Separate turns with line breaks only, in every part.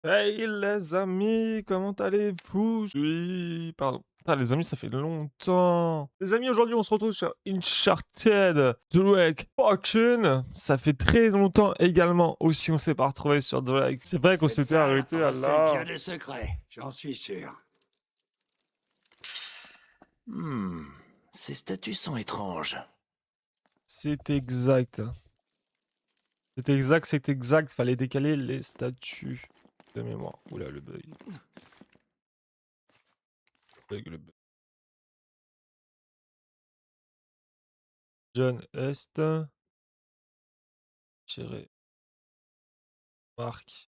Hey les amis, comment allez-vous? Oui, pardon. Ah les amis, ça fait longtemps. Les amis, aujourd'hui, on se retrouve sur Uncharted The Wreck Fortune. Ça fait très longtemps également aussi, on s'est pas retrouvé sur The Wreck. C'est vrai qu'on
Cette
s'était
salle
arrêté à
recèle bien
là.
des secrets, j'en suis sûr.
Hmm, ces statues sont étranges.
C'est exact. C'est exact, c'est exact. Fallait décaler les statues de mémoire. Oula, le bug. Le bug. John Est. Tiré. Marc.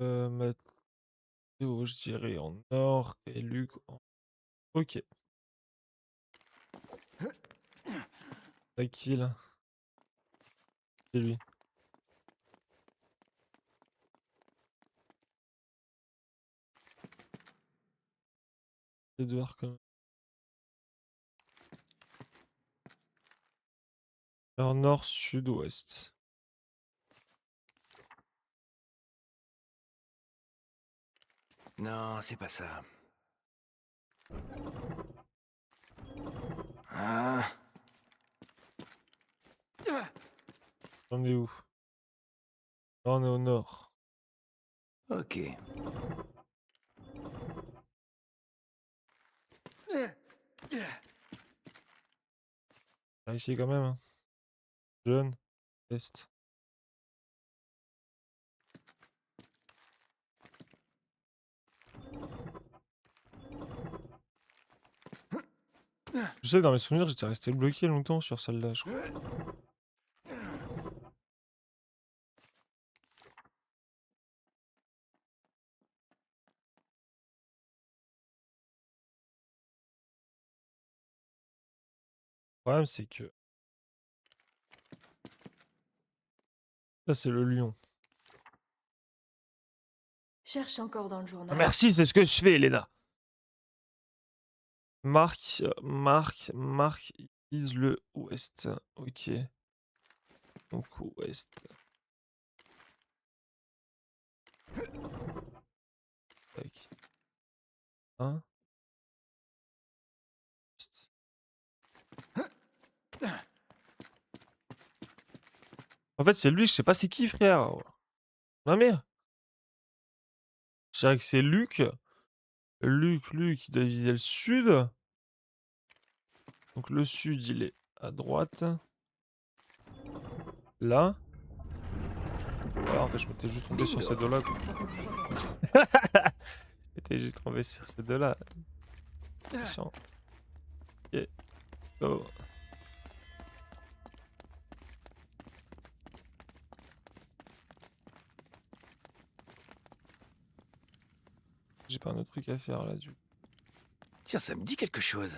Mathéo, je dirais en or et Luc en... Ok, tranquille. C'est lui. Edouard quand même. Alors nord, sud, ouest.
Non, c'est pas ça. Ah,
On est où? Là, on est au nord.
ok.
Par ici quand même. Hein. Jeune, est. Je sais que dans mes souvenirs, j'étais resté bloqué longtemps sur celle-là, je crois. Le problème, c'est que... Là, c'est le lion.
Cherche encore dans le
Ah,
journal.
merci, c'est ce que je fais, Elena. Marc, vise le ouest. Ok. Donc, ouest. Tac. Un. En fait, c'est lui, je sais pas c'est qui, frère. Ma mère. Je dirais que c'est Luc. Luc, il doit viser le sud. Donc le sud, il est à droite. Là. Voilà, en fait, je m'étais juste trompé sur ces
Bingo.
deux-là, quoi. Je m'étais juste trompé sur ces deux-là. Méchant. Ok, go. J'ai pas un autre truc à faire, là, du coup.
Tiens, ça me dit quelque chose.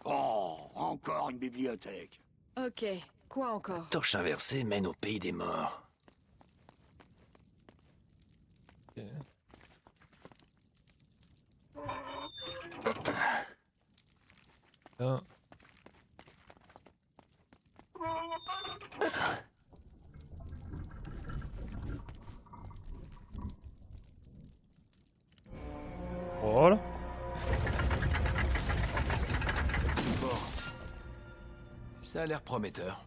Oh, encore une bibliothèque.
Ok, quoi encore?
Torche inversée mène au pays des morts.
Ok. Là. Voilà.
Bon, ça a l'air prometteur.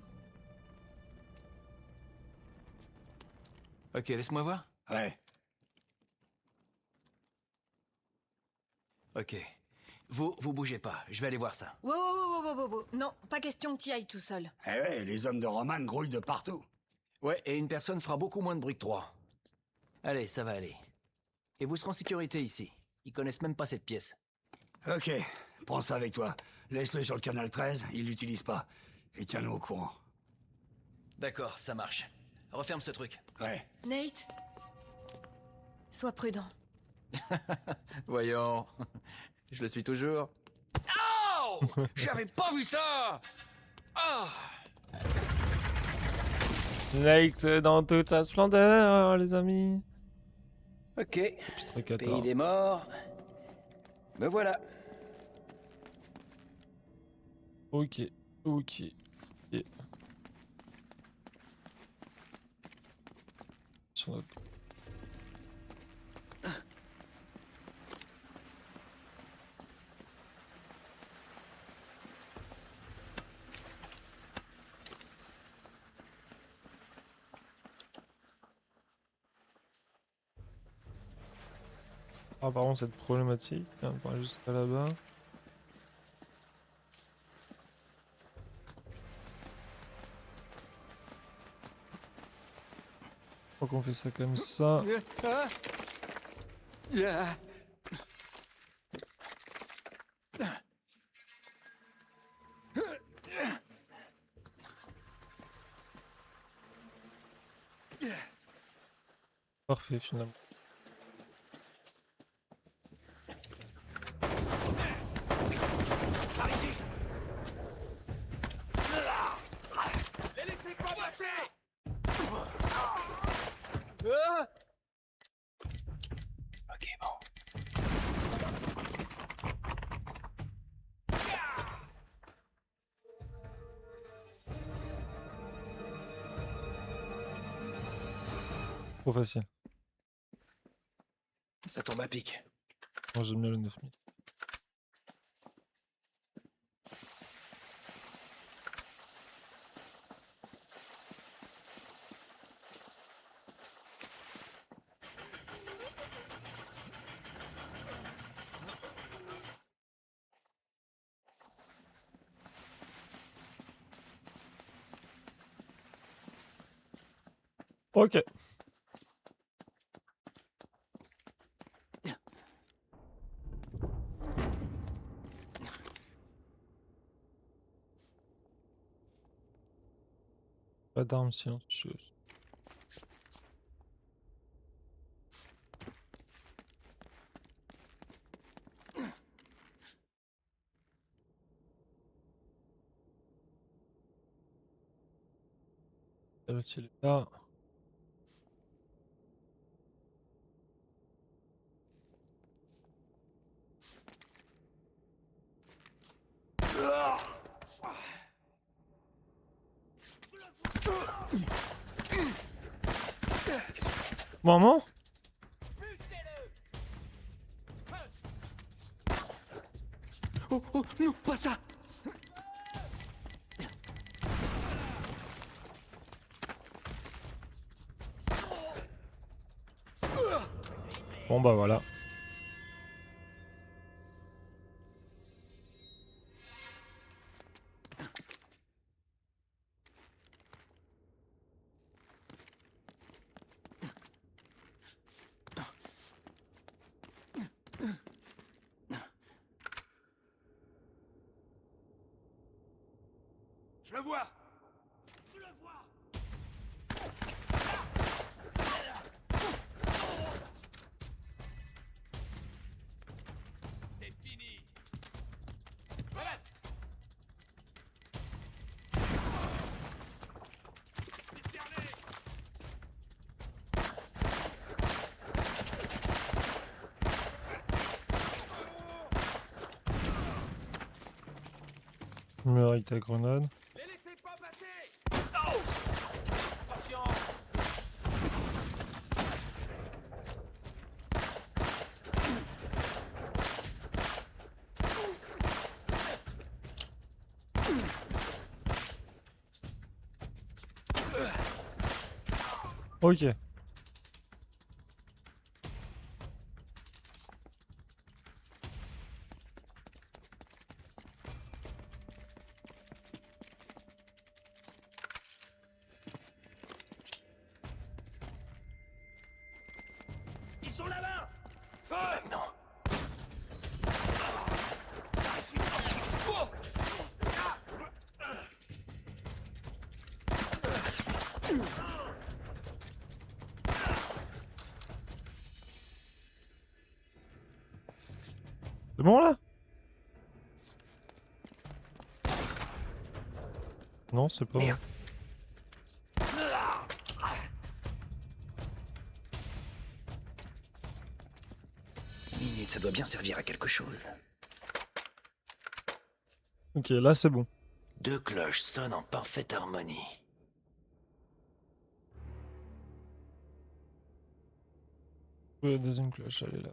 Ok, laisse-moi voir.
Ouais,
Ok. Vous bougez pas, je vais aller voir ça.
Wow. Non, pas question que tu ailles tout seul.
eh ouais, les hommes de Roman grouillent de partout.
Ouais, et une personne fera beaucoup moins de bruit que trois. Allez, ça va aller. Et vous serez en sécurité ici. Ils connaissent même pas cette pièce.
Ok, prends ça avec toi. Laisse-le sur le canal 13, il l'utilise pas. Et tiens-nous au courant.
D'accord, ça marche. Referme ce truc.
Ouais.
Nate, sois prudent.
Voyons. Je le suis toujours. Oh! J'avais pas vu ça! Ah!
Night dans toute sa splendeur, les amis.
Ok.
Chapitre
Pays
14.
des morts. Me voilà.
Ok. Ok. Et... Sur notre... Ah, par contre, cette problématique, hein, on va jusqu'à là-bas. Je crois qu'on fait ça comme ça. Parfait, finalement.
Par ici.
Les laissez pas passer. Ok, bon.
Trop facile.
Ça tombe à pic.
Moi, j'aime bien le 9000. Ok. Pas d'armes silencieuses. L'autre, il est là. Maman?
Oh, oh, non, pas ça.
Bon bah voilà.
Je le vois. Je le vois.
C'est fini.
Meurs avec ta grenade.
Les laissez pas passer. Oh. Attention.
Ok.
Ils sont là-bas. Feu.
Non.
Par ici. Oh.
C'est bon là? Non, c'est pas bon.
Merde. Minute, ça doit bien servir à quelque chose.
Ok, là c'est bon.
2 cloches sonnent en parfaite harmonie.
La deuxième cloche, elle est là.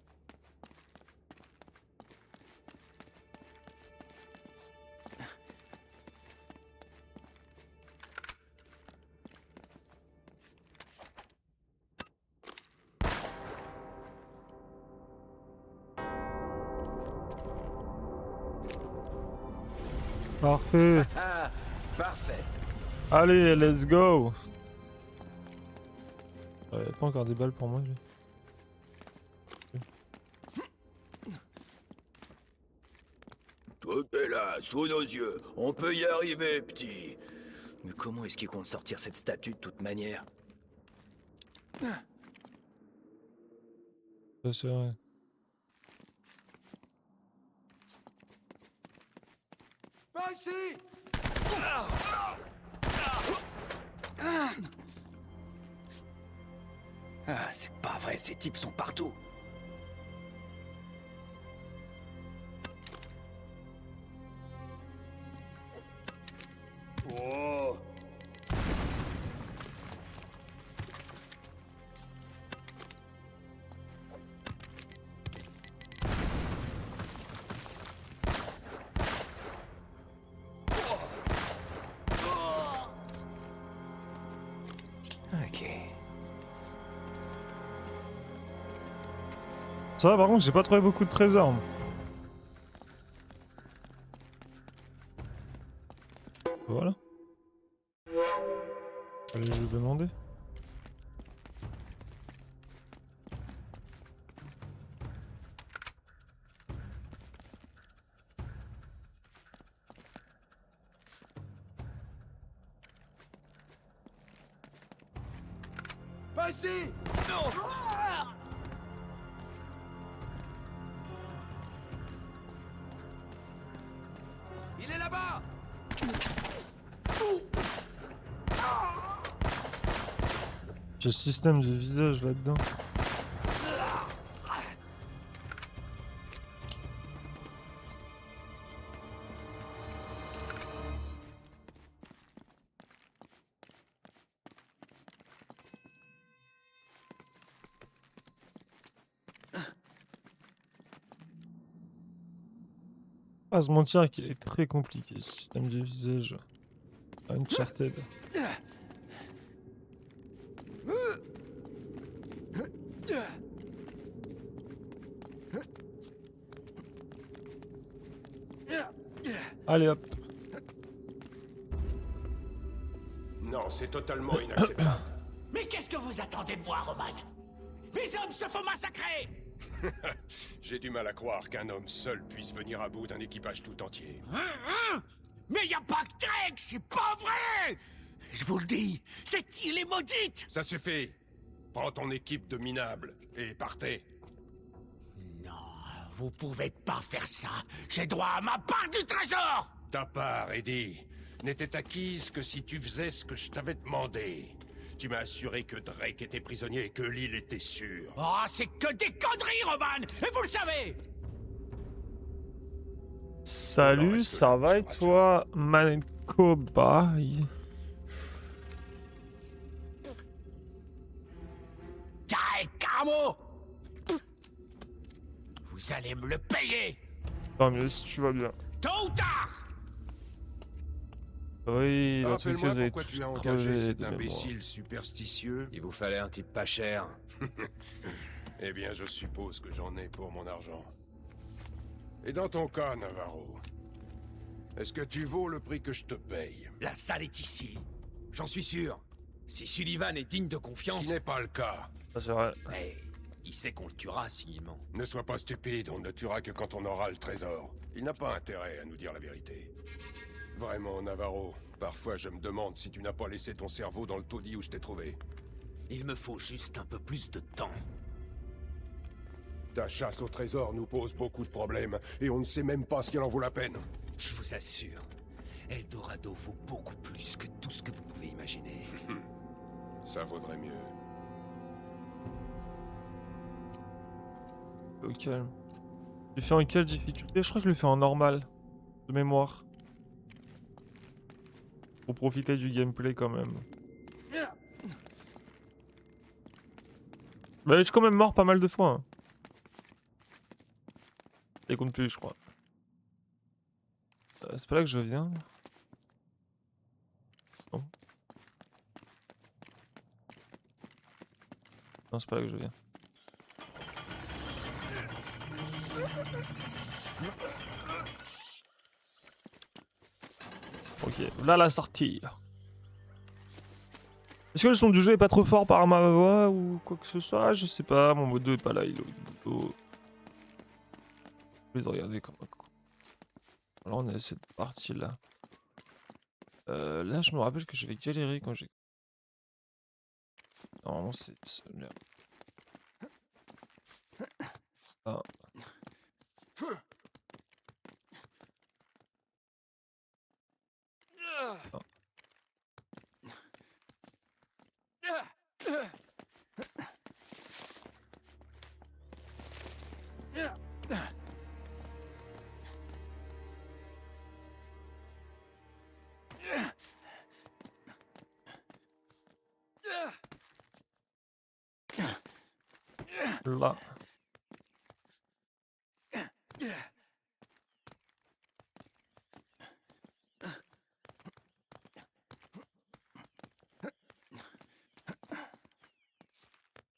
Parfait.
Ah, parfait.
Allez, let's go. Y'a pas encore des balles pour moi, lui.
Tout est là, sous nos yeux. On peut y arriver, petit. Mais comment est-ce qu'il compte sortir cette statue de toute manière?
Ça, c'est vrai.
Pas ici! Ah, c'est pas vrai, ces types sont partout. Oh. Ok.
Ça va, par contre, j'ai pas trouvé beaucoup de trésors. Moi. Voilà. Allez, je vais demander.
Pas ici! Non! Il est là-bas!
J'ai le système de visage là-dedans. Pas se mentir qu'il est très compliqué ce système de visage. Uncharted. Allez hop.
Non, c'est totalement inacceptable.
Mais qu'est-ce que vous attendez de moi, Roman? Mes hommes se font massacrer!
J'ai du mal à croire qu'un homme seul puisse venir à bout d'un équipage tout entier.
Mais y a pas que Drake, c'est pas vrai! Je vous le dis, cette île est maudite!
Ça suffit. Prends ton équipe de minables et partez.
Non, vous pouvez pas faire ça. J'ai droit à ma part du trésor!
Ta part, Eddie, n'était acquise que si tu faisais ce que je t'avais demandé. Tu m'as assuré que Drake était prisonnier et que l'île était sûre.
Oh, c'est que des conneries, Roman! Et vous le savez!
Salut,
reste
ça
là,
va et
tu
toi, Manette Cobaye?
Tae Kamo! Vous allez me le payer!
Tant mieux si tu vas bien.
Tôt ou tard!
Oui, dans tous les cas,
Rappelle-moi
vous avez
pourquoi
tous
tu as engagé
crevé
cet
de mémoire.
imbécile superstitieux.
Il vous fallait un type pas cher.
Eh bien, je suppose que j'en ai pour mon argent. Et dans ton cas, Navarro, est-ce que tu vaux le prix que je te paye?
La salle est ici. J'en suis sûr. Si Sullivan est digne de
Ce
confiance...
qui n'est pas le cas.
Ça, c'est vrai.
Mais il sait qu'on le tuera s'il ment.
Ne sois pas stupide, on ne le tuera que quand on aura le trésor. Il n'a pas intérêt à nous dire la vérité. Vraiment, Navarro, parfois je me demande si tu n'as pas laissé ton cerveau dans le taudis où je t'ai trouvé.
Il me faut juste un peu plus de temps.
Ta chasse au trésor nous pose beaucoup de problèmes, et on ne sait même pas si elle en vaut la peine.
Je vous assure, Eldorado vaut beaucoup plus que tout ce que vous pouvez imaginer.
Ça vaudrait mieux.
Au calme. Tu le fais en quelle difficulté? Je crois que je le fais en normal. De mémoire. Pour profiter du gameplay quand même. Bah, je suis quand même mort pas mal de fois. Hein. Et compte plus, je crois. C'est pas là que je viens. Non. Non, c'est pas là que je viens. Ok, là la sortie. Est-ce que le son du jeu est pas trop fort par ma voix ou quoi que ce soit? Je sais pas, mon modo est pas là, il est au boulot. Je vais regarder comme un con. Alors on a cette partie là. Là je me rappelle que j'avais galéré quand j'ai... Normalement c'est... Merde. Ah. Ah. Là.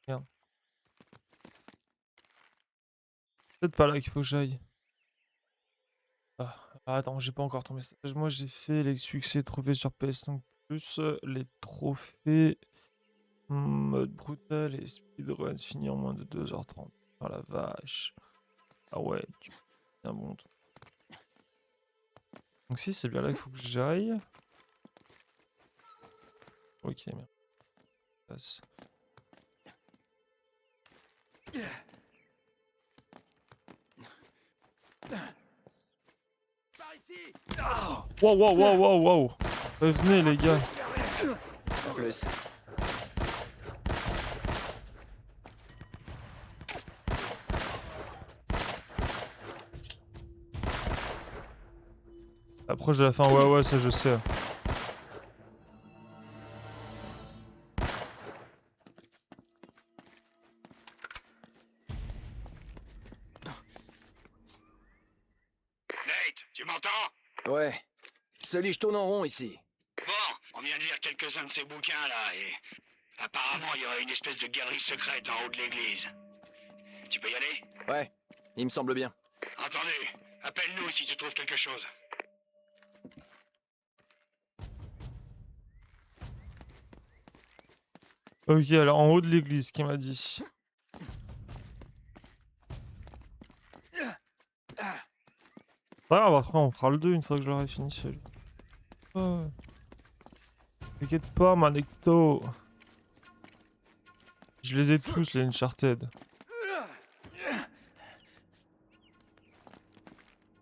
Merde. Peut-être pas là qu'il faut que j'aille. Ah, attends, j'ai pas encore ton message. Moi j'ai fait les succès trophées sur PS5 plus les trophées mode brutal et speedrun fini en moins de 2h30. Oh la vache. Ah ouais, tu es un bon truc. Donc si c'est bien là qu'il faut que j'aille. Ok, merde. Passe. Wow, wow, wow, wow, wow. Venez les gars.
En plus.
Approche de la fin, ouais, ça je sais.
Nate, tu m'entends?
Ouais. Salut, je tourne en rond ici.
Bon, on vient de lire quelques-uns de ces bouquins là et... Apparemment, il y aurait une espèce de galerie secrète en haut de l'église. Tu peux y aller?
Ouais, il me semble bien.
Entendu. Appelle-nous si tu trouves quelque chose.
Ok, alors en haut de l'église, qui m'a dit. Pas grave, après on fera le 2 une fois que je l'aurai fini seul. Oh. T'inquiète pas, Manecto. Je les ai tous, les Uncharted.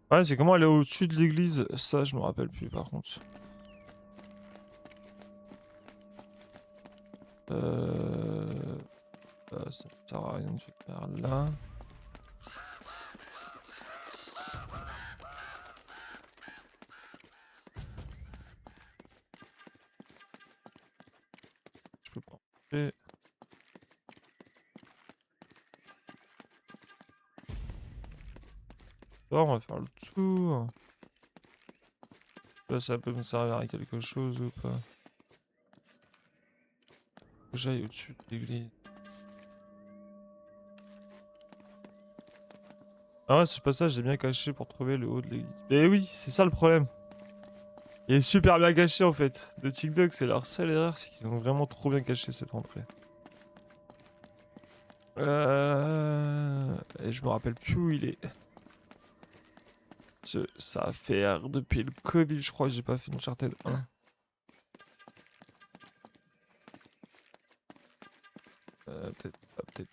Ouais, c'est comment aller au-dessus de l'église? Ça, je me rappelle plus par contre. Ça ne sert à rien de faire là. Je peux pas. Et... Bon, on va faire le tour. Là, ça peut me servir à quelque chose ou pas? Faut que j'aille au-dessus de l'église. Ah ouais, ce passage est bien caché pour trouver le haut de l'église. Mais oui, c'est ça le problème. Il est super bien caché en fait. De TikTok, c'est leur seule erreur, c'est qu'ils ont vraiment trop bien caché cette entrée. Et je me rappelle plus où il est. Ça va faire depuis le Covid, je crois que j'ai pas fait Uncharted 1. Peut-être pas, peut-être.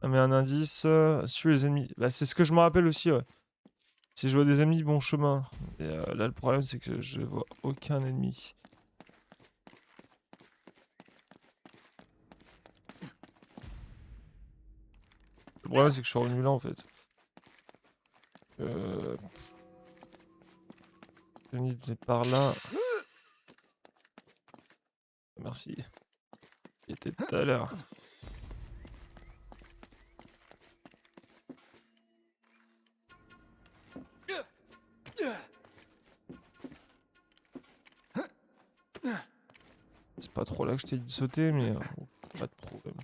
Ah, mais un indice, suis les ennemis. Bah, c'est ce que je me rappelle aussi, ouais. Si je vois des ennemis, bon chemin. Et là, le problème, c'est que je vois aucun ennemi. Le problème, c'est que je suis revenu là, en fait. Denis, c'est par là. Merci. Il était tout à l'heure. C'est pas trop là que je t'ai dit de sauter, mais bon, pas de problème.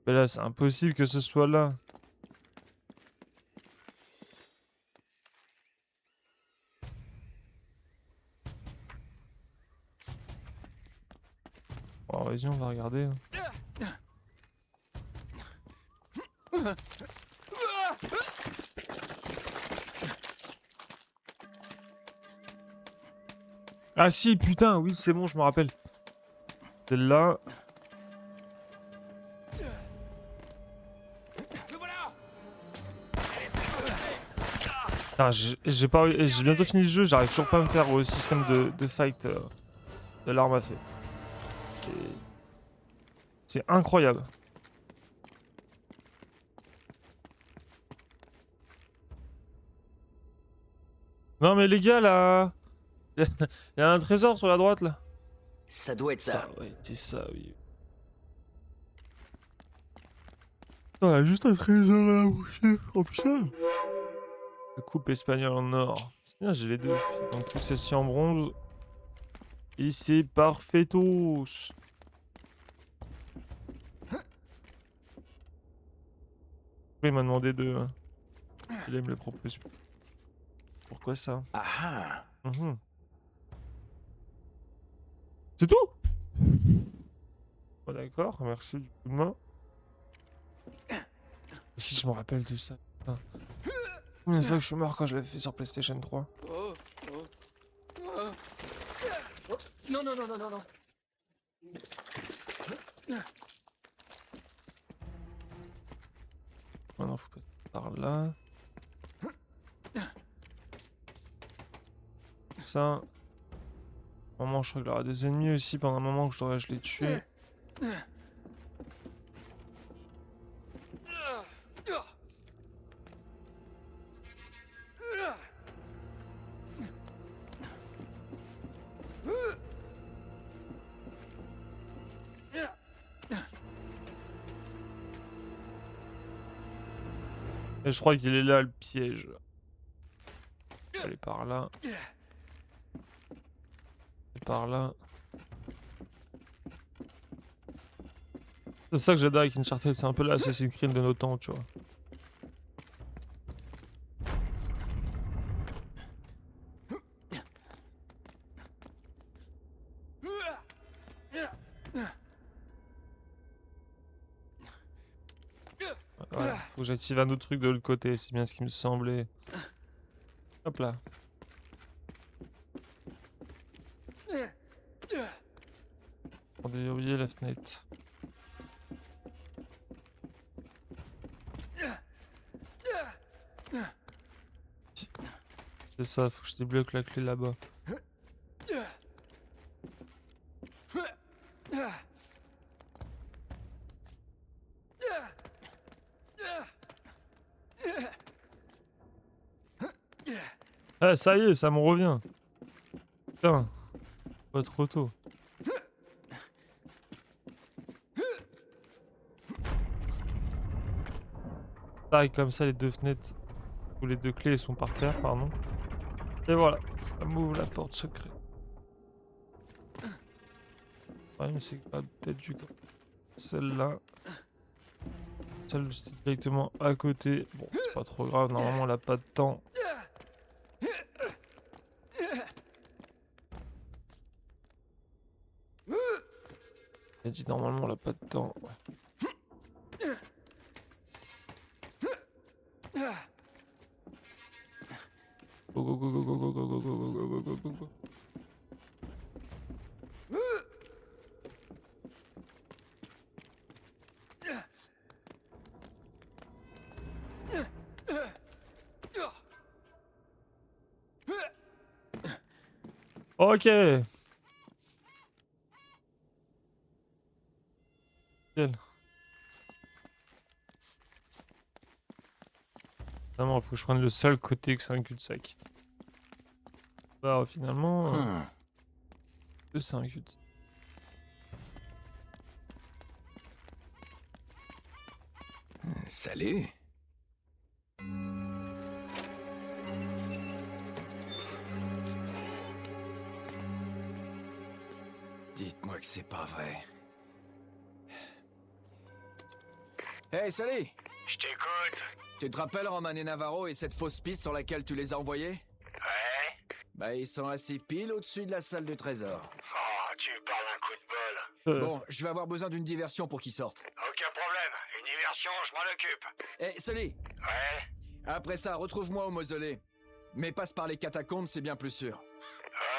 Mais là, c'est impossible que ce soit là. Bon, vas-y, on va regarder. Ah si, putain, oui, c'est bon, je me rappelle. Celle-là. Ah, j'ai bientôt fini le jeu, j'arrive toujours pas à me faire au système de fight de l'arme à feu. C'est incroyable. Non mais les gars là, il y a un trésor sur la droite là.
Ça doit être ça.
Ouais, c'est ça, oui. Il y a juste un trésor là, mon chef. Oh putain. La coupe espagnole en or. C'est bien, j'ai les deux. Donc celle-ci en bronze. Et c'est parfaitos. Il m'a demandé de... Il aime les propositions. Pourquoi ça?
Ah ah.
Mhm. C'est tout? Oh, d'accord, merci du coup de main. Si je me rappelle de ça. Putain. Combien de fois que je suis mort quand je l'avais fait sur PlayStation 3?
Non, non, non, non, non, non.
Oh non, faut pas par là. Ça. Un moment, je crois qu'il y aura des ennemis aussi pendant un moment que je les tuer. Et je crois qu'il est là le piège. Je vais aller par là. Et par là. C'est ça que j'adore avec Uncharted, c'est un peu l'Assassin's Creed de nos temps, tu vois. Voilà, faut que j'active un autre truc de l'autre côté, c'est bien ce qui me semblait. Hop là. On a oublié la fenêtre. C'est ça, faut que je débloque la clé là-bas. Ah, ça y est, ça me revient. Putain, pas trop tôt. Pareil, comme ça, les deux fenêtres, ou les deux clés sont par terre, pardon. Et voilà, ça m'ouvre la porte secrète. Le problème, c'est que peut-être dû comme celle-là. Celle juste directement à côté. Bon, c'est pas trop grave, normalement, elle a pas de temps. Elle dit normalement, elle a pas de temps. Go go go go go go go go go go go go go go. Ok. Nickel. Vraiment, faut que je prenne le seul côté que c'est un cul-de-sac. Bah, finalement, c'est un cul-de-sac.
Salut. Dites-moi que c'est pas vrai. Hey, salut!
Je t'écoute.
Tu te rappelles Roman et Navarro et cette fausse piste sur laquelle tu les as envoyés?
Ouais.
Bah, ils sont assis pile au-dessus de la salle du trésor.
Oh, tu parles d'un coup de bol.
Bon, je vais avoir besoin d'une diversion pour qu'ils sortent.
Aucun problème. Une diversion, je m'en occupe.
Hey, salut!
Ouais.
Après ça, retrouve-moi au mausolée. Mais passe par les catacombes, c'est bien plus sûr.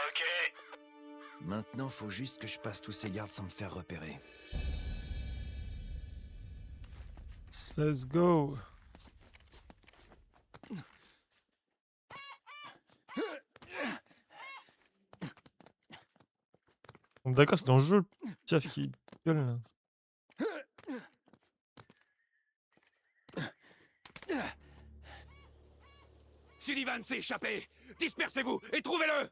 Ok.
Maintenant, faut juste que je passe tous ces gardes sans me faire repérer.
Let's go. Donc, d'accord, c'est dans le jeu le chef qui gueule là.
Sullivan s'est échappé. Dispersez-vous et trouvez-le.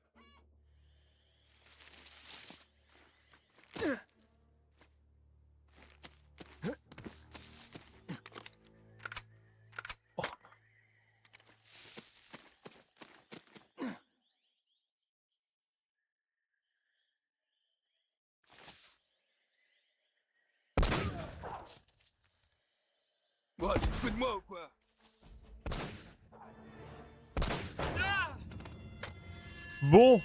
What, tu te fous de moi ou quoi?
Bon,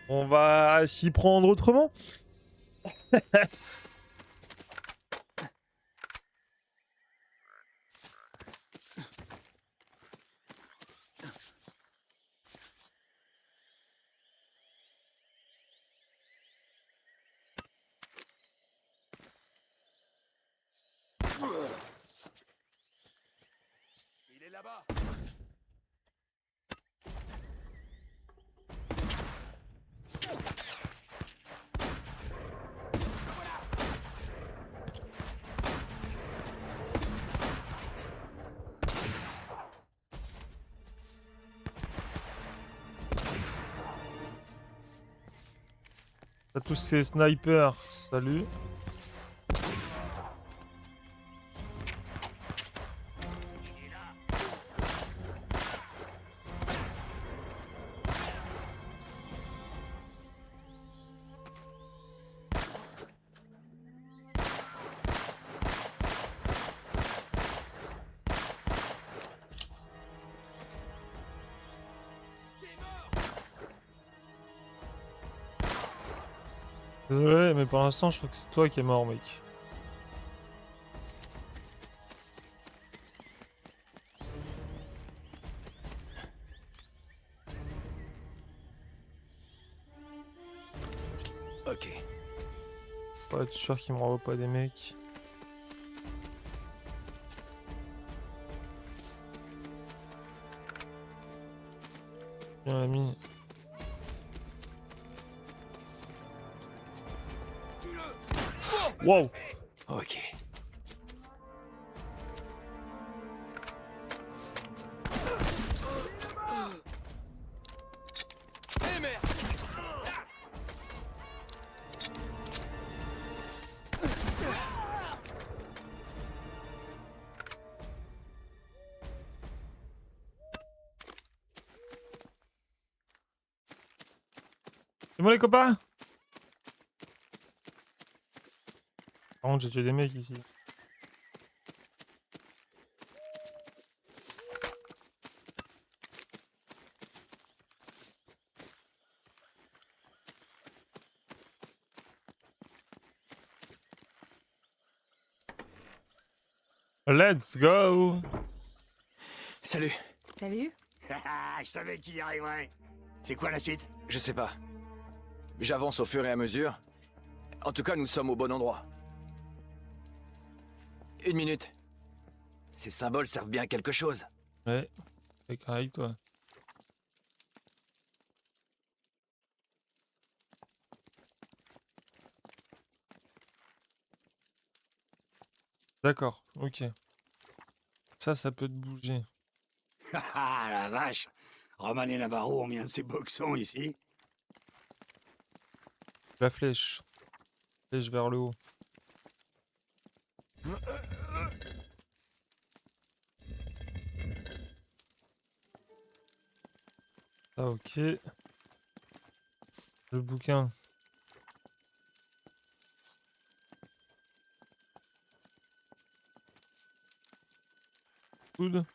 on va s'y prendre autrement.
Il est là-bas.
T'as tous ces snipers, salut. Désolé, mais pour l'instant, je crois que c'est toi qui es mort, mec.
Ok.
Pour être sûr qu'il me renvoie pas des mecs. Bien ami. Wow.
Ok. Eh merde!
C'est bon les copains? Par contre, j'ai tué des mecs ici. Let's go!
Salut.
Salut.
Je savais qu'il y arriverait. C'est quoi la suite?
Je sais pas. J'avance au fur et à mesure. En tout cas, nous sommes au bon endroit. Une minute. Ces symboles servent bien à quelque chose.
Ouais, c'est avec toi. D'accord, ok. Ça peut te bouger.
Ah la vache. Roman et Navarro ont mis un de ces boxons ici.
La flèche. Flèche vers le haut. Ah, ok. Le bouquin. Coude.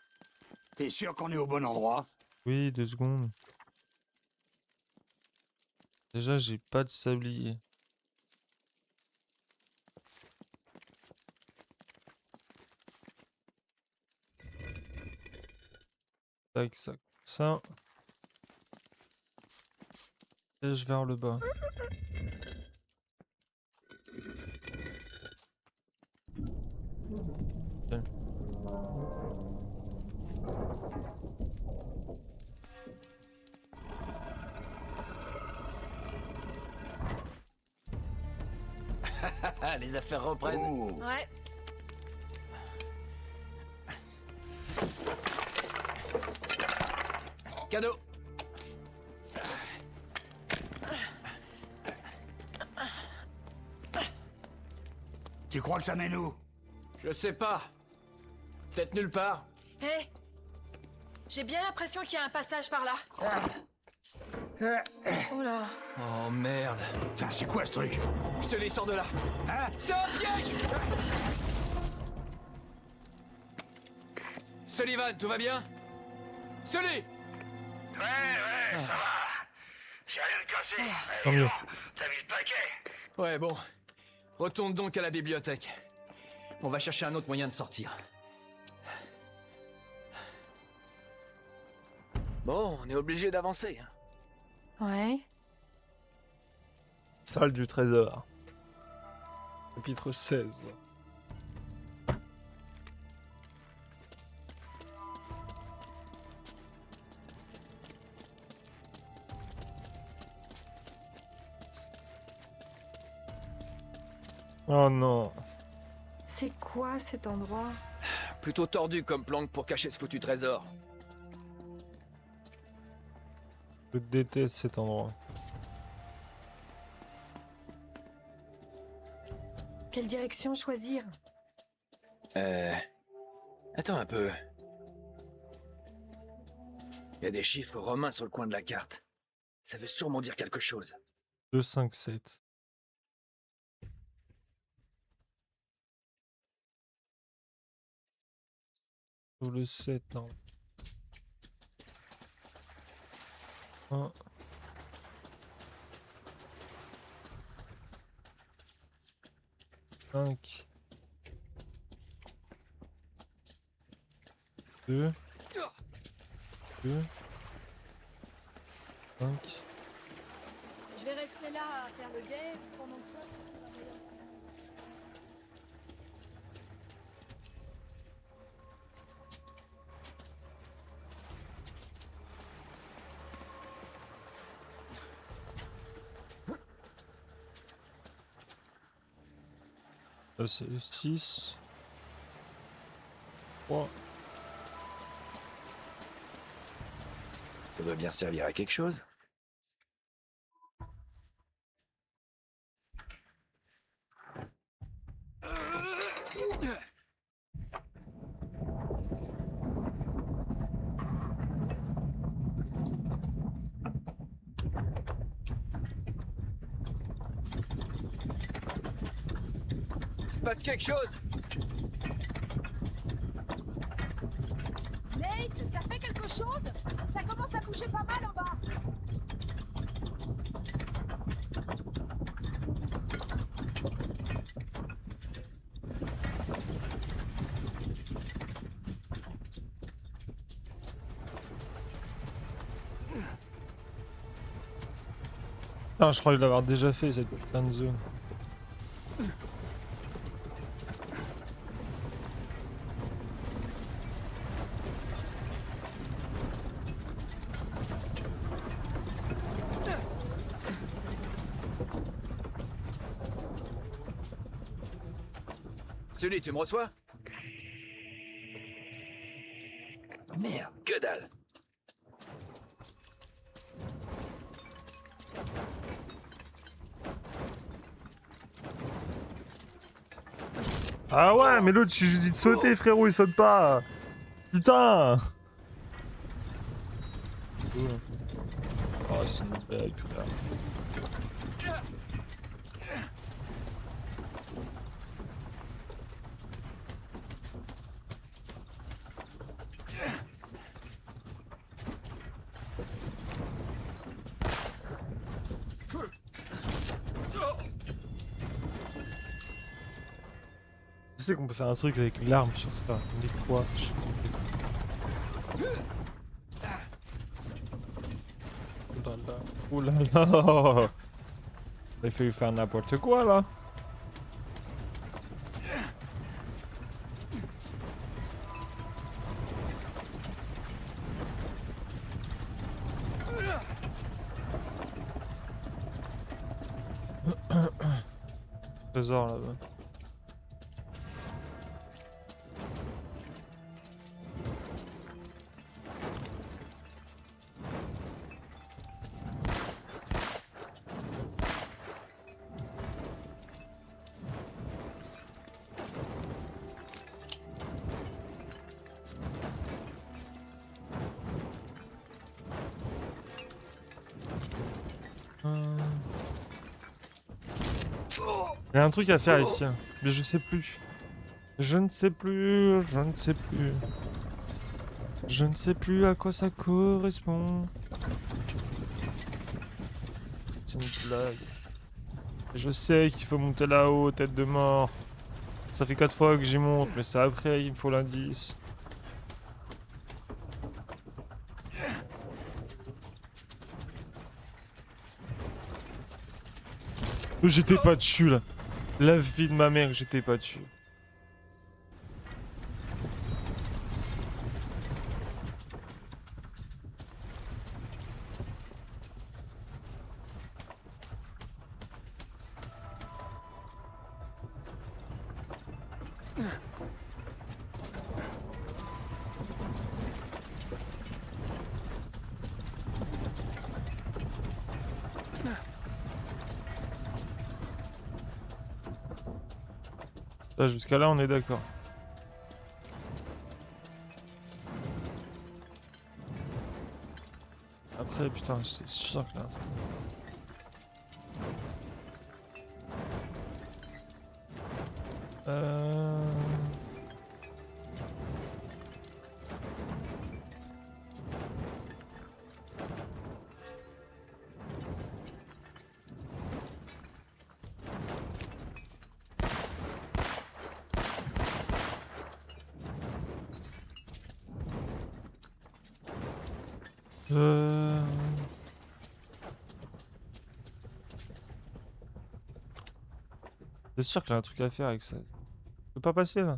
T'es sûr qu'on est au bon endroit?
Oui, 2 secondes. Déjà, j'ai pas de sablier. Tac, ça. Flèche vers le bas. Tiens.
Ah, les affaires reprennent.
Oh.
Ouais.
Cadeau.
Tu crois que ça mène où?
Je sais pas. Peut-être nulle part.
Hé, j'ai bien l'impression qu'il y a un passage par là. Oh là.
Oh merde.
Putain, c'est quoi ce truc?
Sully, sors de là.
Hein?
C'est un piège! Sullivan, tout va bien? Sully!
Ouais, ça va. J'ai rien de cassé.
Tant mieux.
T'as vu le paquet?
Ouais, bon. Retourne donc à la bibliothèque. On va chercher un autre moyen de sortir. Bon, on est obligé d'avancer.
Ouais.
Salle du trésor. Chapitre 16. Oh non.
C'est quoi cet endroit?
Plutôt tordu comme planque pour cacher ce foutu trésor.
Je déteste cet endroit.
Quelle direction choisir?
Attends un peu. Il y a des chiffres romains sur le coin de la carte. Ça veut sûrement dire quelque chose.
2, 5, 7. Sur le 7, non. 1. 5. 2. 2. 5.
Je vais rester là à faire le guet pendant que toi, tu vas regarder.
Ça c'est le 6. 3.
Ça doit bien servir à quelque chose. Il se passe quelque chose.
Nate, t'as fait quelque chose? Ça commence à bouger pas mal en bas.
Ah, je crois l'avoir déjà fait cette putain de zone.
Sully, tu me reçois? Merde, que dalle.
Ah ouais, mais l'autre, je lui dis de sauter, frérot, il saute pas. Putain. Oh, c'est une blague, frère. Je sais qu'on peut faire un truc avec l'arme sur ça. Mais quoi? Je sais pas. Oh là là. Il fait faire n'importe quoi là. Trésor là-bas. Il y a un truc à faire ici, hein. Mais je sais plus. Je ne sais plus, je ne sais plus. Je ne sais plus à quoi ça correspond. C'est une blague. Et je sais qu'il faut monter là-haut, tête de mort. Ça fait 4 fois que j'y monte, mais c'est après, il me faut l'indice. J'étais pas dessus là. La vie de ma mère, j'étais pas dessus. Jusqu'à là, on est d'accord. Après, putain, c'est sûr que là... C'est sûr qu'il y a un truc à faire avec ça. Je peux pas passer là.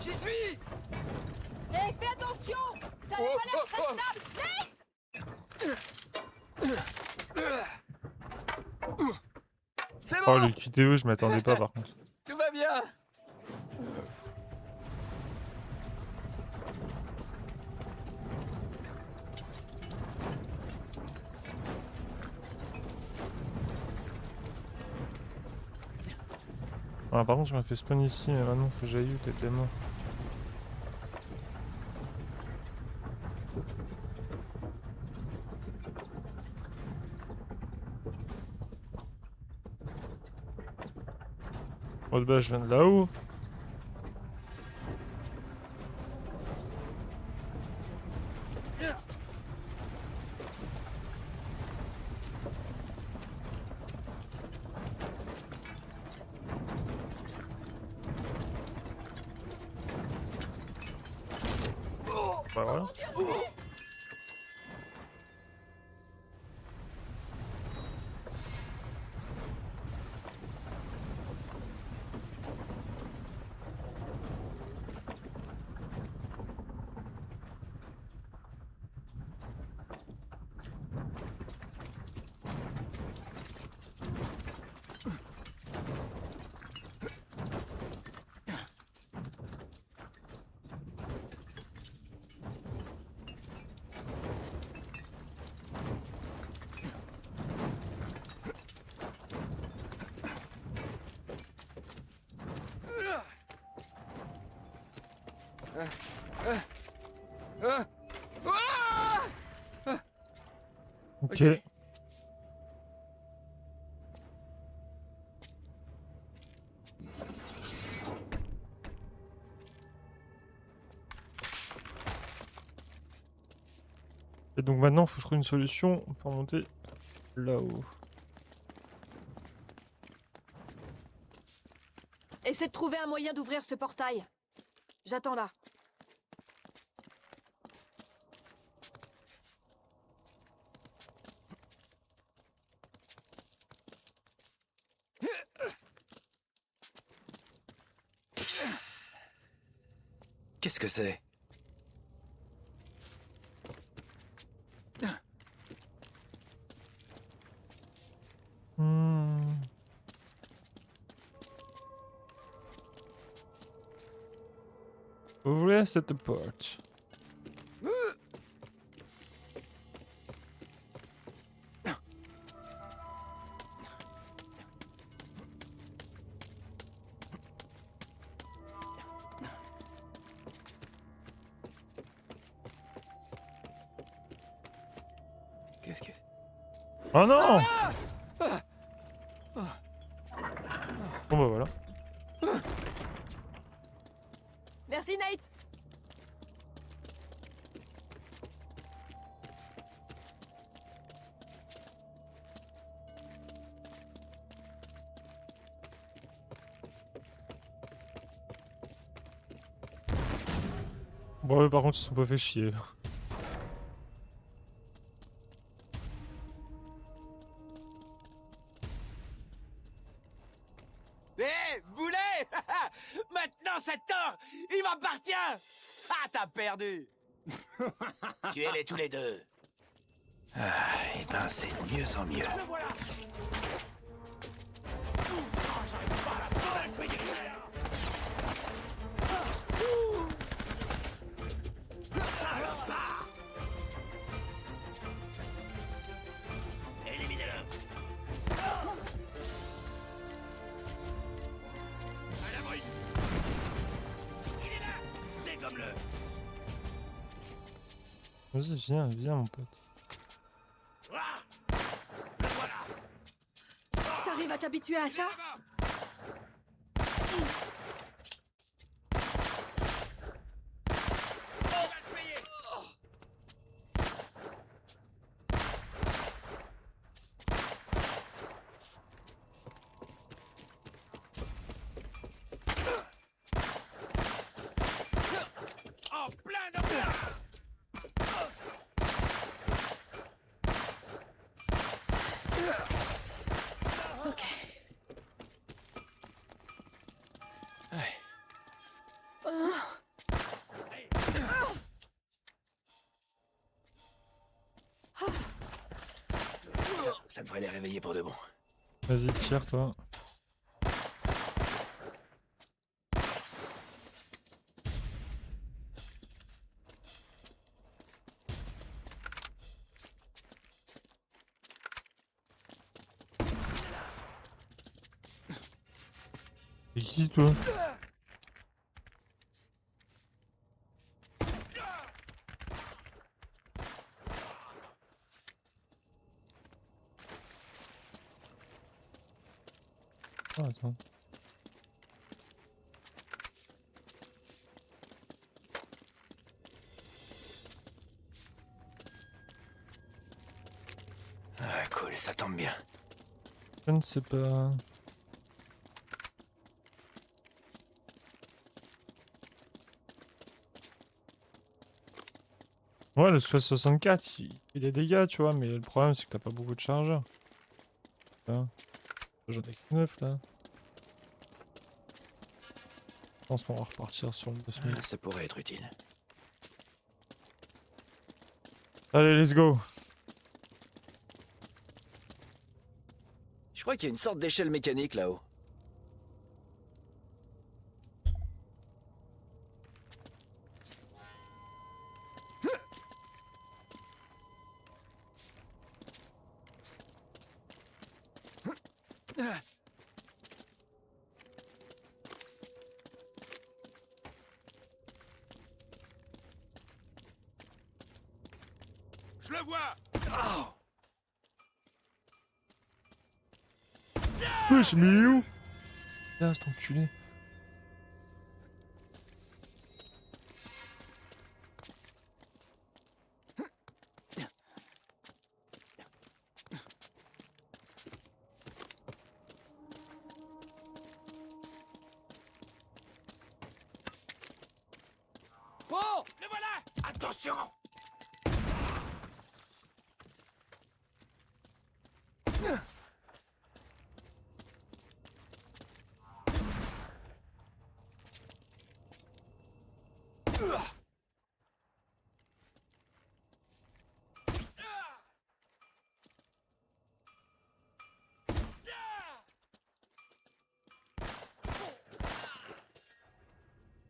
J'y suis!
Hé, fais attention! Ça n'a pas l'air très stable!
C'est
Oh,
bon!
le QTE, je m'attendais pas par contre.
Tout va bien!
Ah, par contre, je m'ai fait spawn ici, mais maintenant, faut que j'aille où? T'étais mort. Oh, bah, je viens de là-haut. Bah voilà. Ok. Et donc maintenant, faut que je trouve une solution pour monter là-haut.
Essaie de trouver un moyen d'ouvrir ce portail. J'attends là.
Qu'est-ce que c'est?
Hmm. Ouvrez cette porte.
Qu'est-ce que...
Oh non! Bon bah voilà.
Merci, Nate.
Bon ouais, par contre, ils se sont pas fait chier.
Hé, boulet! Maintenant, cet or, il m'appartient! Ah, t'as perdu!
Tuez-les tous les deux. Ah, eh ben c'est de mieux en mieux.
Le voilà! Ah, j'arrive pas à la le payer cher! Salopard!
Éliminez-le.
À l'abri!
Il est là. Dégomme-le.
Vas-y, viens, viens mon pote.
Ah, le voilà.
T'arrives à t'habituer à ça?
En plein dans
Ok.
Ça devrait les réveiller pour de bon.
Vas-y, tire toi. C'est qui toi? Oh, attends.
Ah cool, ça tombe bien.
Je ne sais pas. Ouais, le 64, il fait des dégâts, tu vois, mais le problème c'est que t'as pas beaucoup de chargeurs. Là. J'en ai que 9 là. Je pense qu'on va repartir sur le 2000.
Ça pourrait être utile.
Allez, let's go.
Je crois qu'il y a une sorte d'échelle mécanique là-haut.
Je le vois!
Wesh, mais il est où? Là, cet enculé.
Oh, le voilà! Attention!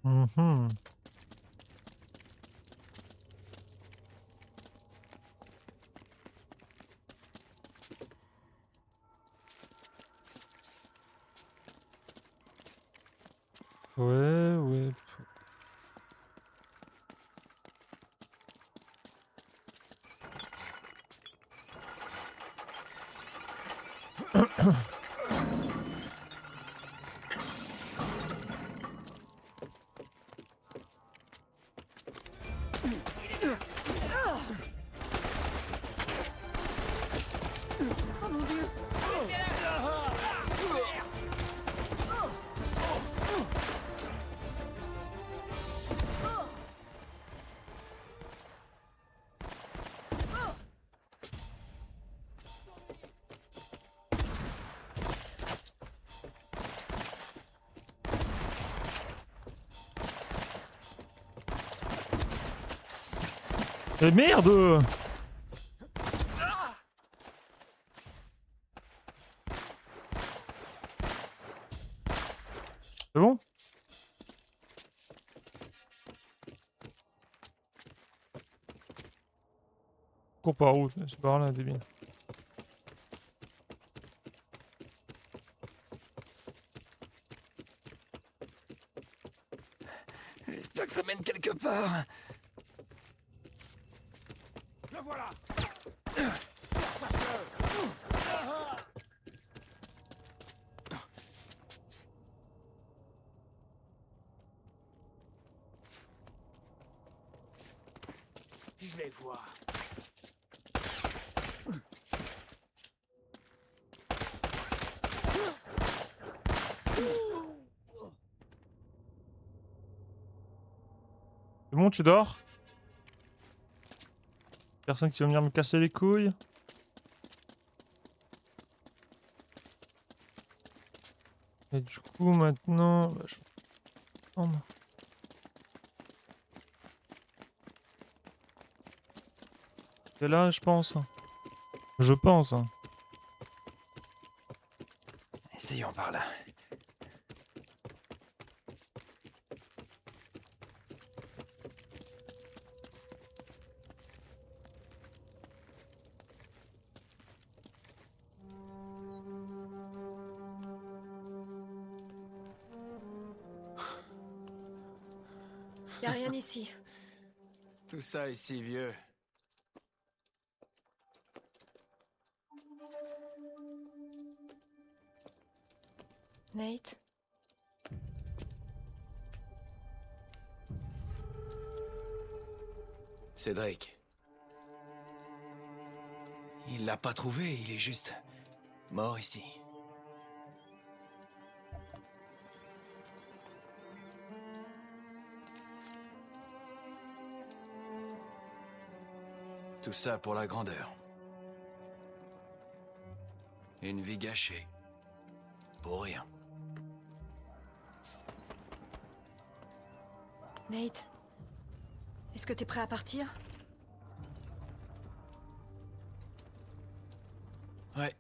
Mhm. Ouais, ouais. Mais merde! C'est bon? Cours par où? C'est par là, débile.
J'espère que ça mène quelque part.
Le voilà! Je vais voir.
C'est bon, tu dors? Personne qui va venir me casser les couilles? Et du coup, maintenant... Bah, je vais prendre. C'est là, je pense. Je pense.
Essayons par là.
Y a rien ici.
Tout ça est si vieux.
Nate?
C'est Drake. Il l'a pas trouvé, il est juste mort ici. Tout ça pour la grandeur. Une vie gâchée. Pour rien.
Nate, est-ce que t'es prêt à partir?
Ouais.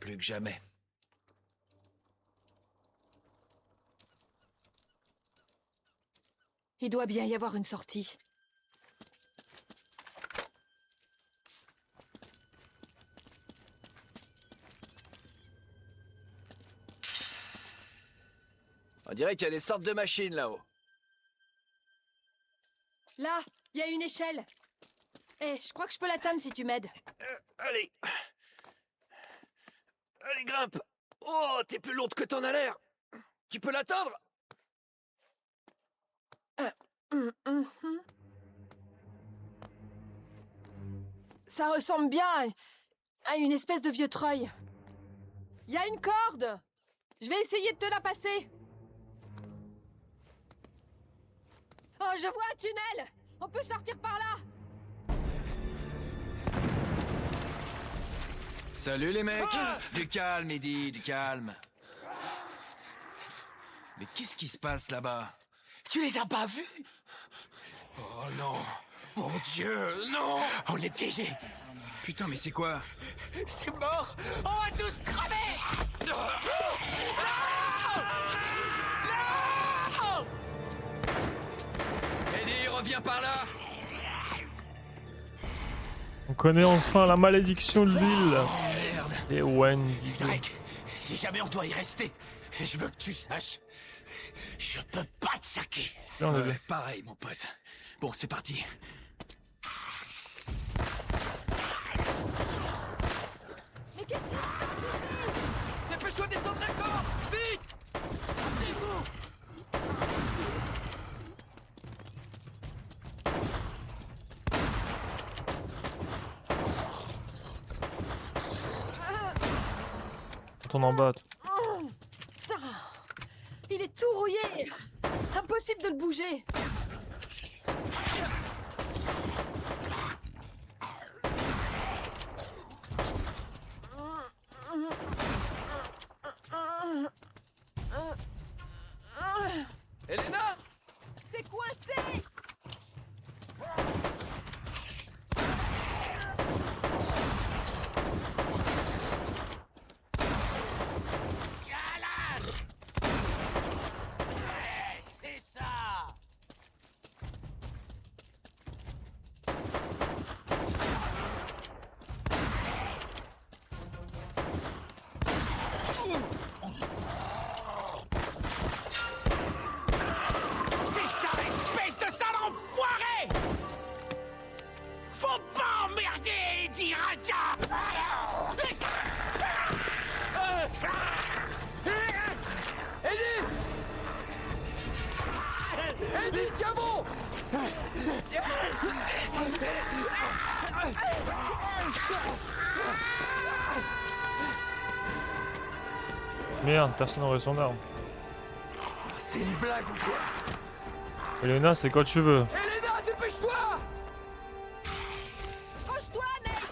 Plus que jamais.
Il doit bien y avoir une sortie.
On dirait qu'il y a des sortes de machines là-haut.
Là, il y a une échelle. Eh, je crois que je peux l'atteindre si tu m'aides.
Allez. Allez, grimpe. Oh, t'es plus lourde que t'en as l'air. Tu peux l'atteindre?
Ça ressemble bien à une espèce de vieux treuil. Il y a une corde. Je vais essayer de te la passer. Oh, je vois un tunnel. On peut sortir par là.
Salut les mecs. Du calme, Eddie, du calme. Mais qu'est-ce qui se passe là-bas?
Tu les as pas vus?
Oh non. Mon Dieu, non.
On est piégés.
Putain, mais c'est quoi?
C'est mort. On va tous crever. Non.
Eddie, reviens par là.
On connaît enfin la malédiction de l'île.
Merde.
Et Wendigo.
Drake, si jamais on doit y rester, je veux que tu saches, je peux pas te saquer.
Là, on est bien.
Pareil, mon pote. Bon, c'est parti.
Mais qu'est-ce qui se passe?
Dépêche-toi de descendre la corde. Vite.
On en bas.
Putain, il est tout rouillé. Impossible de le bouger.
Elena.
C'est coincé.
C'est ça. C'est ça, espèce de sale enfoiré. Faut pas emmerder, Eddie Raja.
Eddie. Eddie, tiens bon.
Merde, personne n'aurait son arme.
C'est une blague ou quoi?
Elena, c'est quand tu veux.
Elena, dépêche-toi.
Accroche-toi, Nate.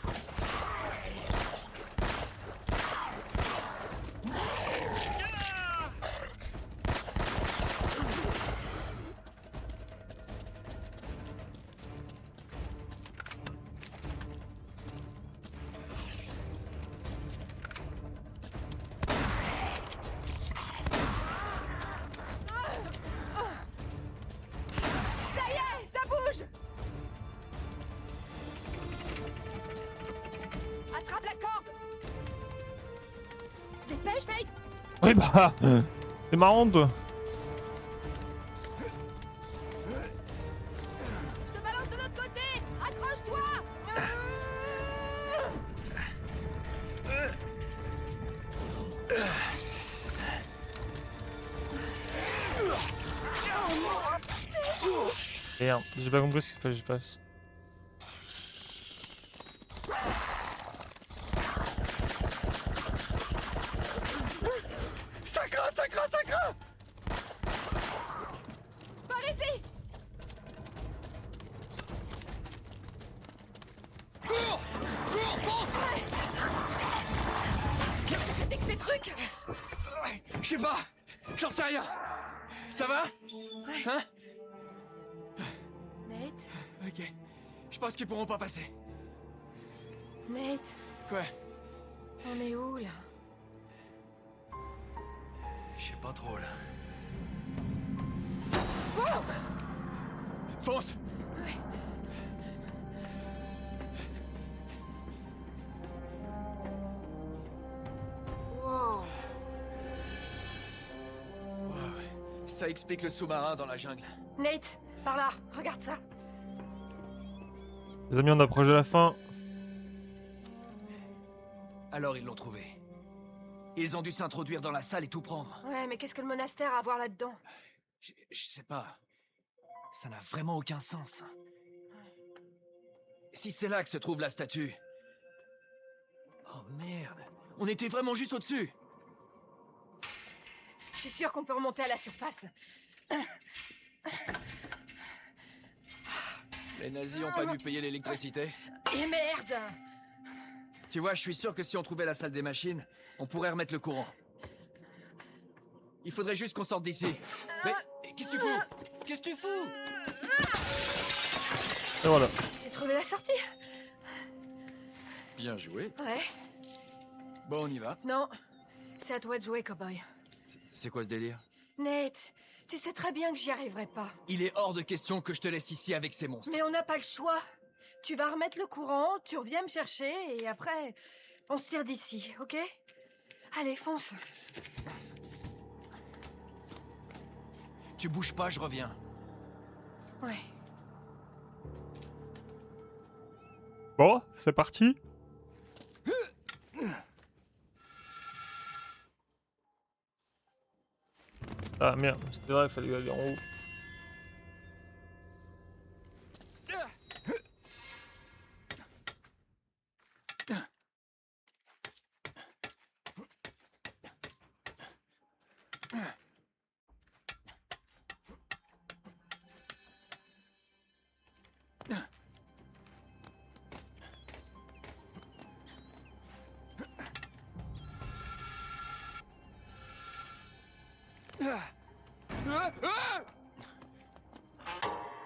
Ça y est, ça bouge. Attrape la corde. Dépêche, Nate.
Oui, bah. C'est marrant, toi.
Je te balance de l'autre côté. Accroche-toi.
Merde, j'ai pas compris ce qu'il fallait que je fasse.
Ça craint, ça craint, ça craint.
Par ici. truc?
Je sais pas. J'en sais rien. Ça va?
Ouais.
Hein?
Nate?
Ok. Je pense qu'ils pourront pas passer.
Nate?
Quoi?
On est où, là?
Je sais pas trop, là.
Wow!
Fonce!
Ouais. Wow.
Wow. Ça explique le sous-marin dans la jungle.
Nate, par là, regarde ça.
Les amis, on approche de la fin.
Alors ils l'ont trouvé. Ils ont dû s'introduire dans la salle et tout prendre.
Ouais, mais qu'est-ce que le monastère a à voir là-dedans?
Je sais pas. Ça n'a vraiment aucun sens. Si c'est là que se trouve la statue... Oh merde. On était vraiment juste au-dessus.
Je suis sûre qu'on peut remonter à la surface.
Les nazis ont pas dû payer l'électricité.
Et merde!
Tu vois, je suis sûr que si on trouvait la salle des machines, on pourrait remettre le courant. Il faudrait juste qu'on sorte d'ici. Mais qu'est-ce que tu fous? Qu'est-ce que tu fous?
Et voilà.
J'ai trouvé la sortie.
Bien joué.
Ouais.
Bon, on y va.
Non, c'est à toi de jouer, cowboy.
C'est quoi ce délire?
Nate, tu sais très bien que j'y arriverai pas.
Il est hors de question que je te laisse ici avec ces monstres.
Mais on n'a pas le choix. Tu vas remettre le courant, tu reviens me chercher, et après, on se tire d'ici, ok? Allez, fonce.
Tu bouges pas, je reviens.
Ouais.
Bon, c'est parti. Ah merde, c'était vrai, il fallait aller en haut.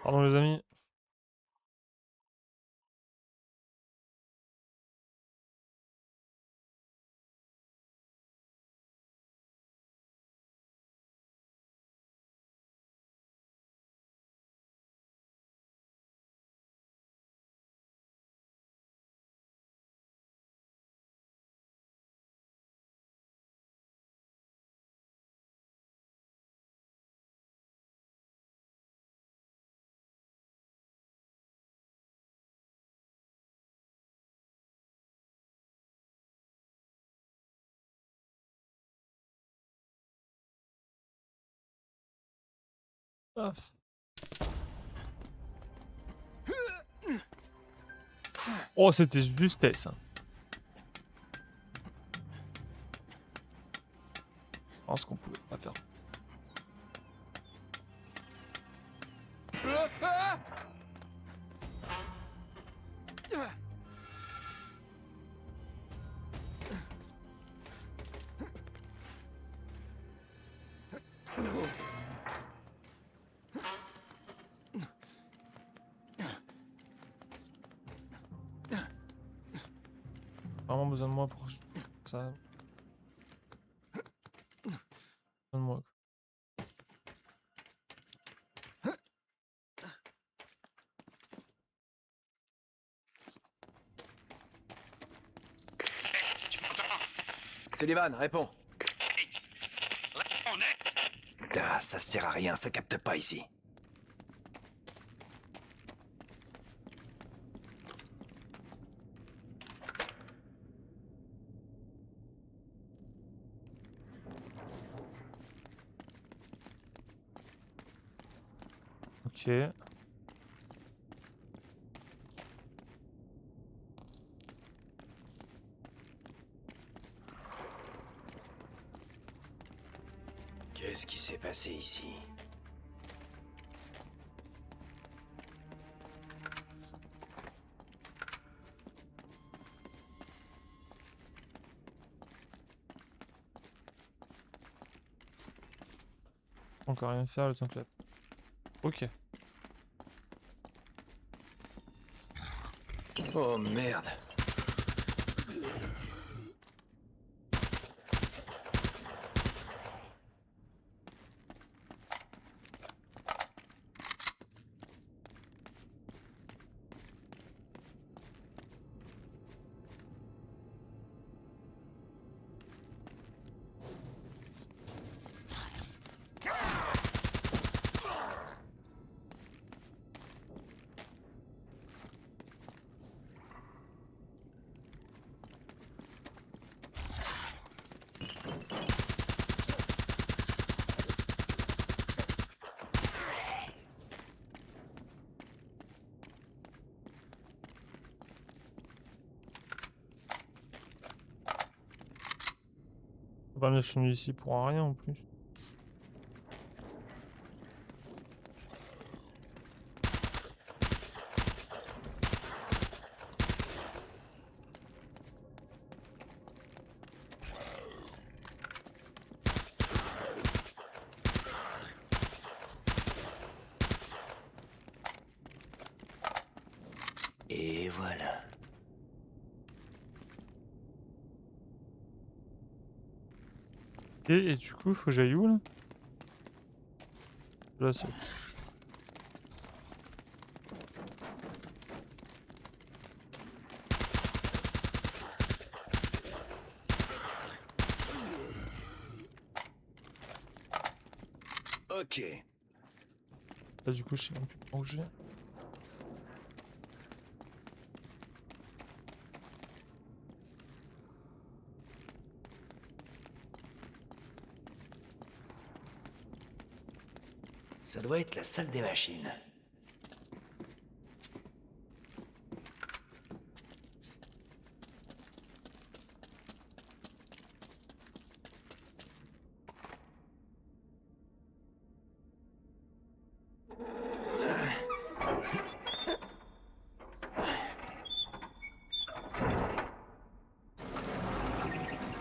Pardon les amis. Paf. Oh, c'était justesse. Hein. Je pense qu'on pouvait pas faire. Vraiment besoin de moi pour ça. Besoin de moi.
Tu m'entends?
Sullivan, réponds.
On est...
Ah, ça sert à rien, ça capte pas ici.
Ok.
Qu'est-ce qui s'est passé ici?
encore rien faire le temps que la... Ok.
Oh merde.
Faut pas venir chez nous ici pour rien en plus.
Et voilà.
Et du coup, faut que j'aille où là? Là, c'est...
Ok.
Là, du coup, je sais même plus où je vais.
Ça doit être la salle des machines.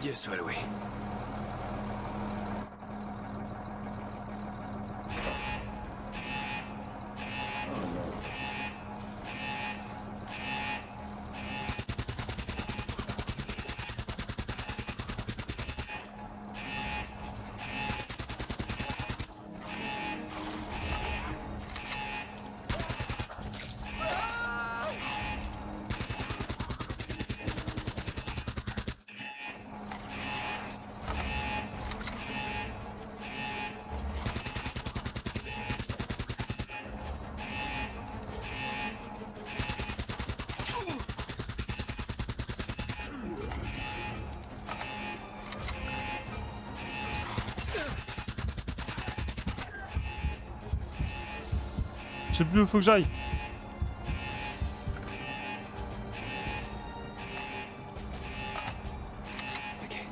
Dieu soit loué.
Je sais plus où faut que j'aille.
Ok.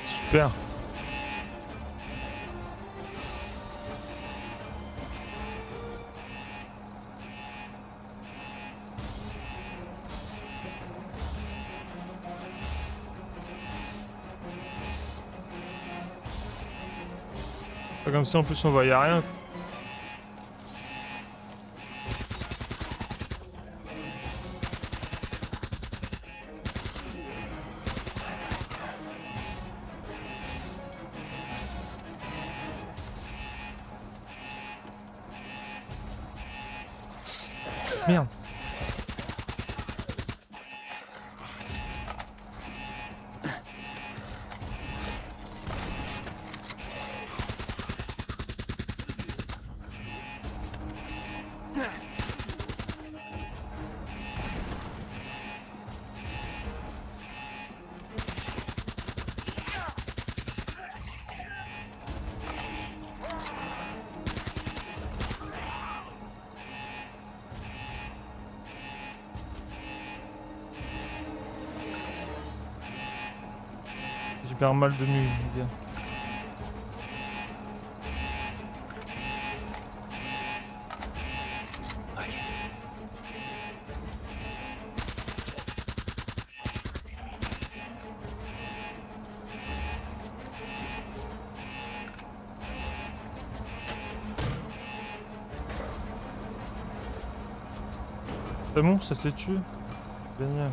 Super. Pas comme si en plus on voyait rien. Merde. super mal de musique. C'est bon, ça s'est tué. Génial.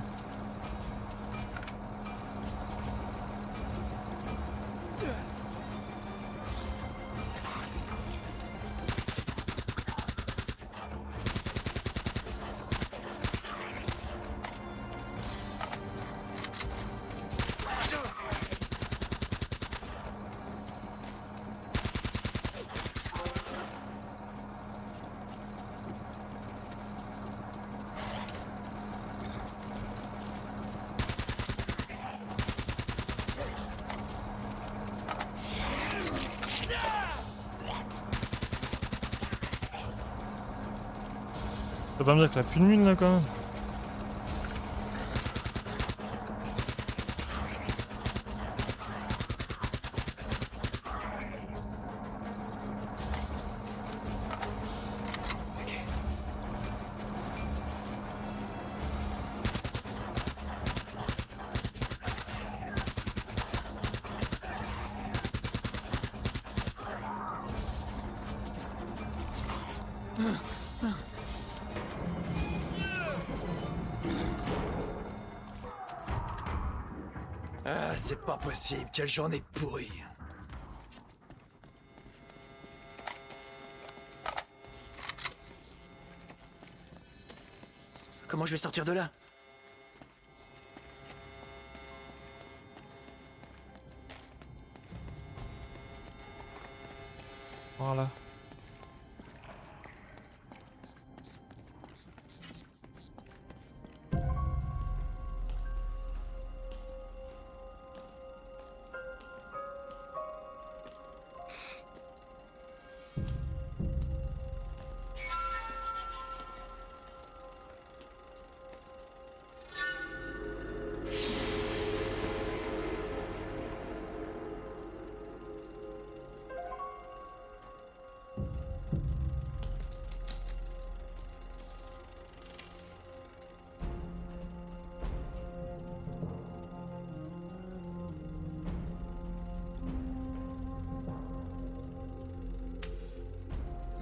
Ça veut pas me dire qu'il a plus de mine là quand même.
Ah, c'est pas possible, quelle journée pourrie. Comment je vais sortir de là?
Voilà.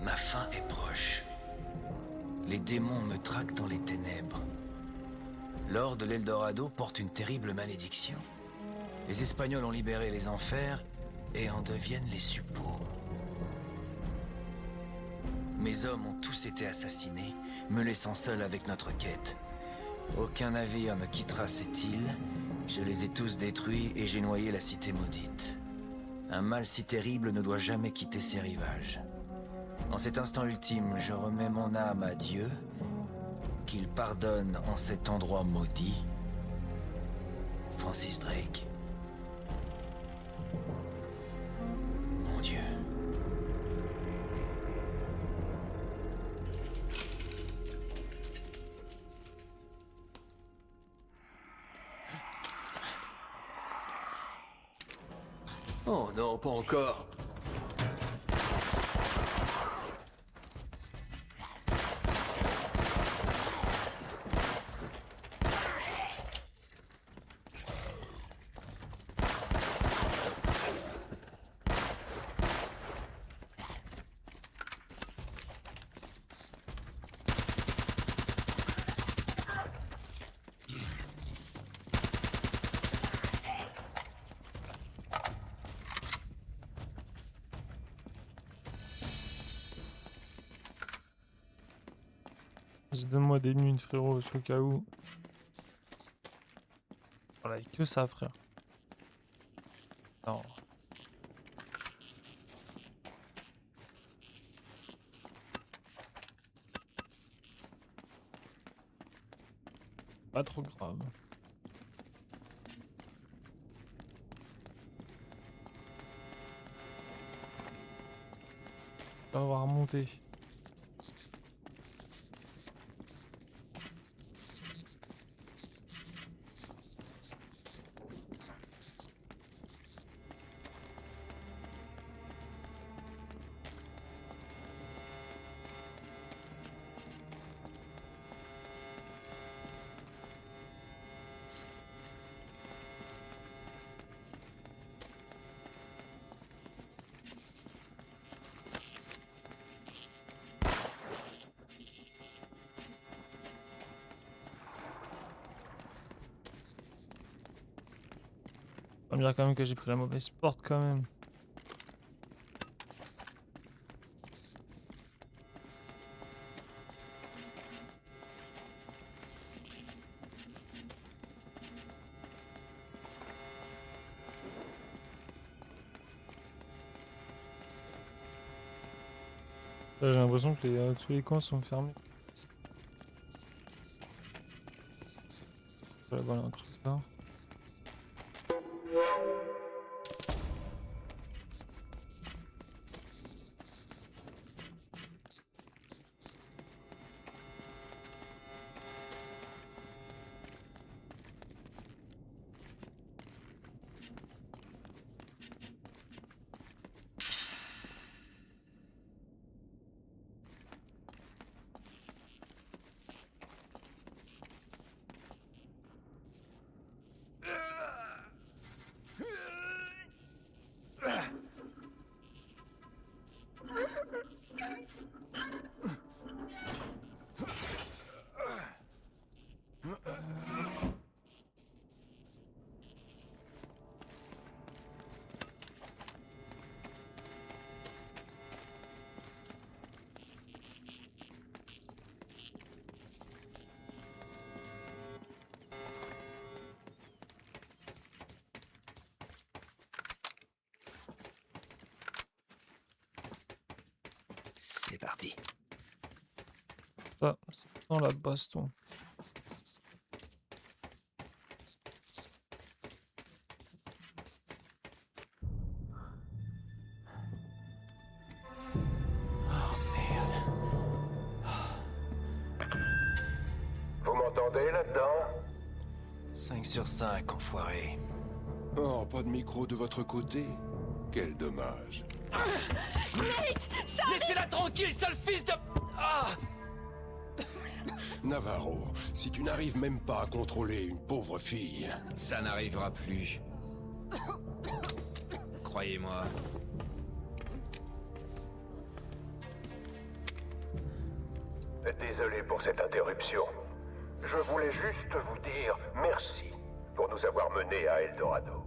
Ma fin est proche. Les démons me traquent dans les ténèbres. L'or de l'Eldorado porte une terrible malédiction. Les Espagnols ont libéré les enfers et en deviennent les suppôts. Mes hommes ont tous été assassinés, me laissant seul avec notre quête. Aucun navire ne quittera cette île. Je les ai tous détruits et j'ai noyé la cité maudite. Un mal si terrible ne doit jamais quitter ses rivages. En cet instant ultime, je remets mon âme à Dieu, qu'il pardonne en cet endroit maudit. Francis Drake. Mon Dieu. Oh non, pas encore.
Donne-moi des mines, frérot, au cas où. Voilà, et que ça, frère. Non. Pas trop grave. On va remonter. Faut me dire quand même que j'ai pris la mauvaise porte quand même. Là, j'ai l'impression que tous les coins sont fermés. Voilà un truc là.
C'est parti.
Ça, c'est dans la baston.
Vous m'entendez là-dedans?
5 sur 5, enfoiré.
Oh, pas de micro de votre côté? Quel dommage.
Laissez-la tranquille, sale fils de... Ah!
Navarro, si tu n'arrives même pas à contrôler une pauvre fille...
Ça n'arrivera plus. Croyez-moi.
Désolé pour cette interruption. Je voulais juste vous dire merci pour nous avoir menés à Eldorado.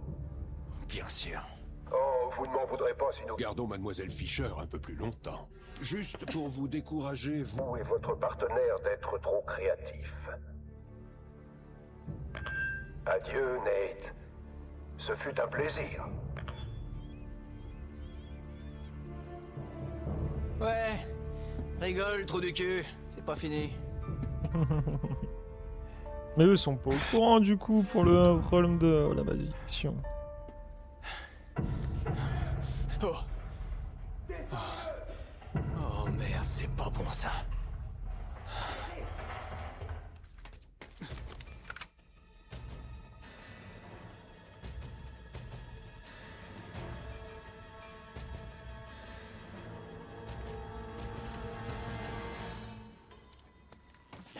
Bien sûr.
Oh, vous ne m'en voudrez pas si nous gardons Mademoiselle Fisher un peu plus longtemps. Juste pour vous décourager, vous et votre partenaire, d'être trop créatifs. Adieu, Nate. Ce fut un plaisir.
Ouais. Rigole, trou du cul. C'est pas fini.
Mais eux sont pas au courant du coup pour le problème de la malédiction.
Oh. Oh merde, c'est pas bon ça.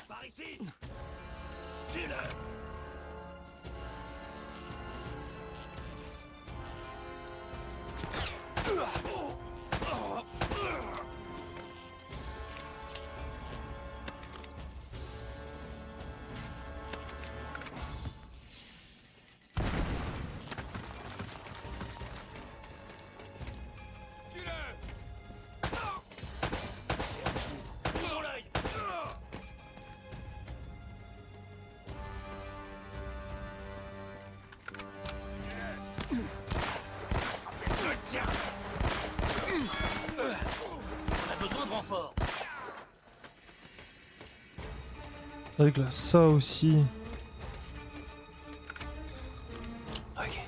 Par ici. Tue-le.
Avec là, ça aussi.
Ok.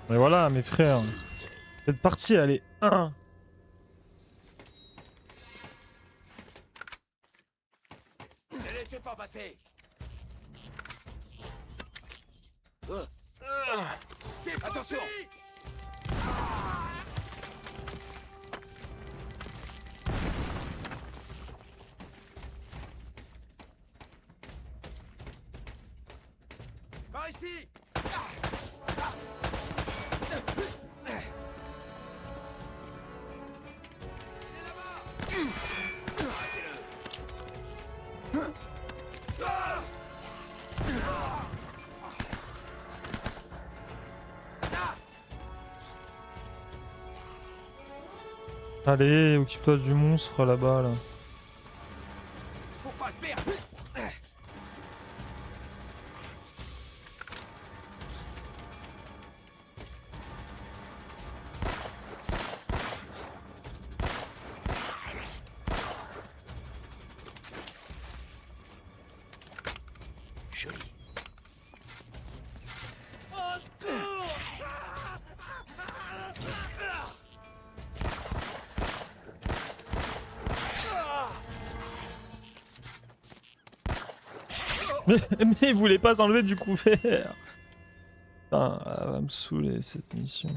Mais voilà, mes frères. Cette partie, elle est 1.
Ne laissez pas passer. Attention. Par ici.
Allez, occupe-toi du monstre là-bas, là.
Faut pas le perdre.
Joli.
Mais il voulait pas s'enlever du couvert. Putain, elle va me saouler cette mission.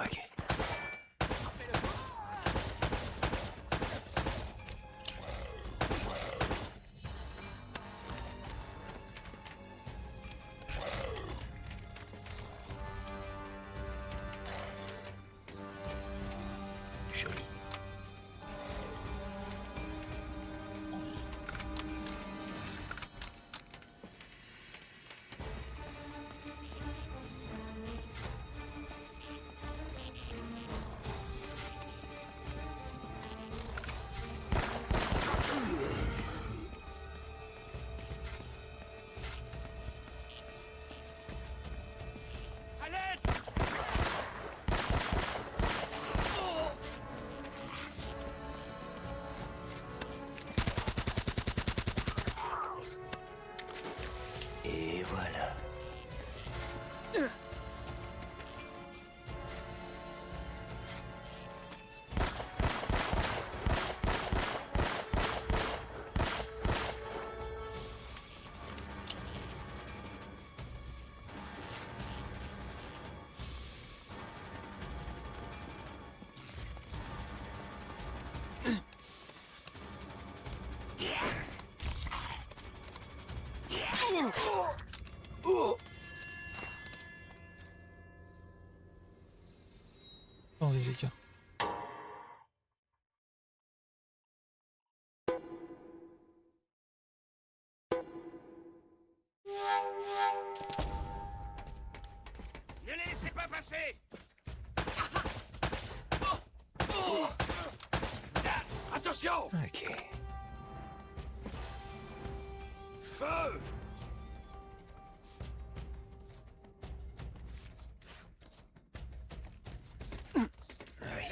Ok. Joli. Et voilà.
Attendez les gars.
Ne les laissez pas passer. Attention.
Ok.
Feu.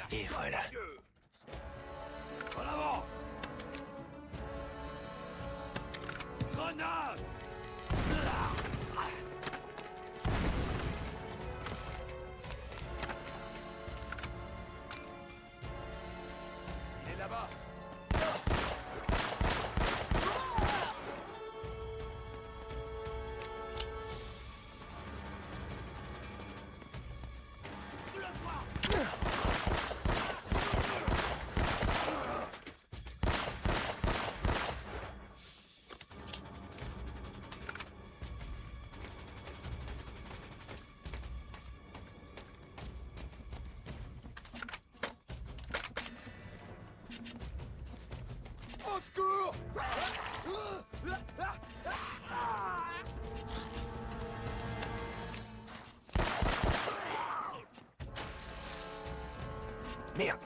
Et voilà.
En avant. Grenade. Il est là-bas. Sous le toit. Au secours!
Merde.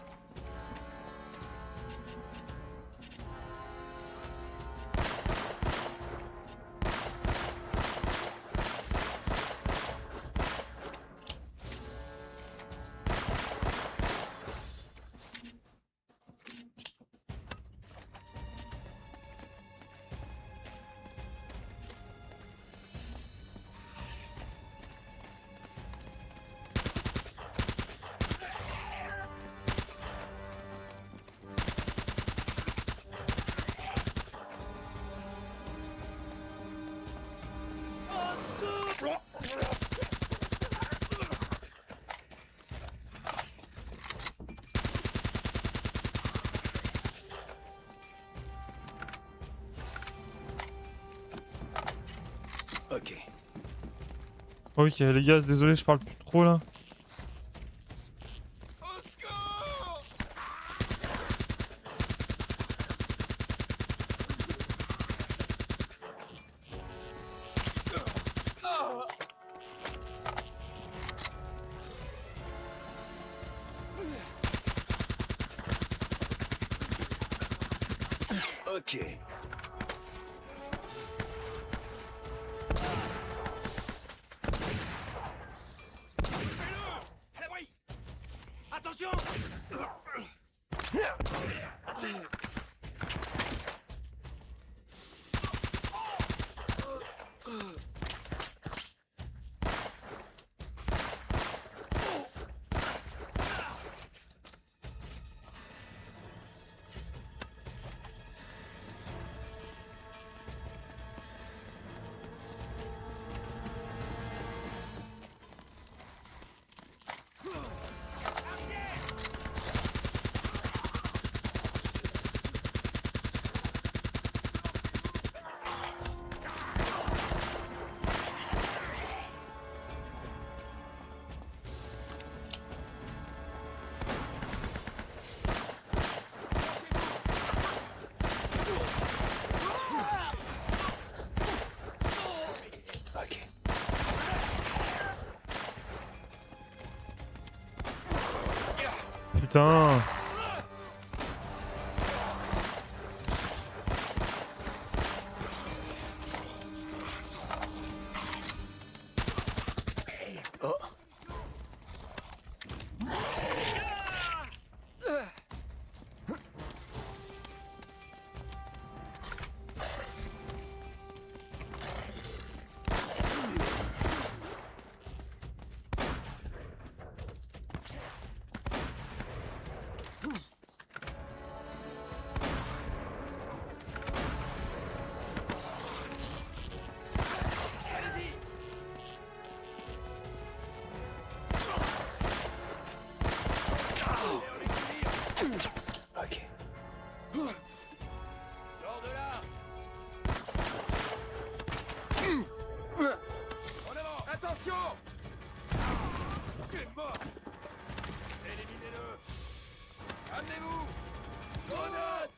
Oh, ok, les gars, désolé, je parle plus trop là.
Ok.
Attention!
Ok.
Putain.
Oh. Ok.
Sors de là! En avant! Attention! Tu es mort! Éliminez-le! Amenez-vous! Grenade!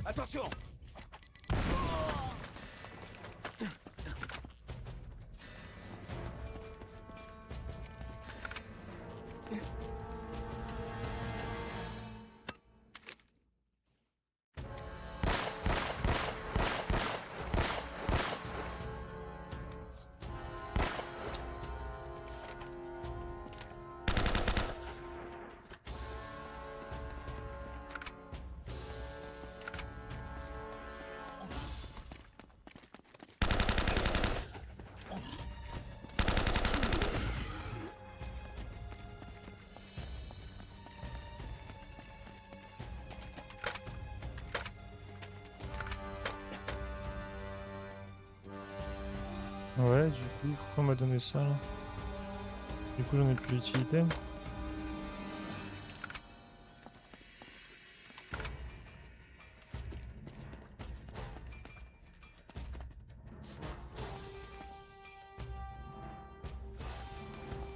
Attention!
Ouais, du coup, pourquoi on m'a donné ça là? Du coup, j'en ai plus d'utilité.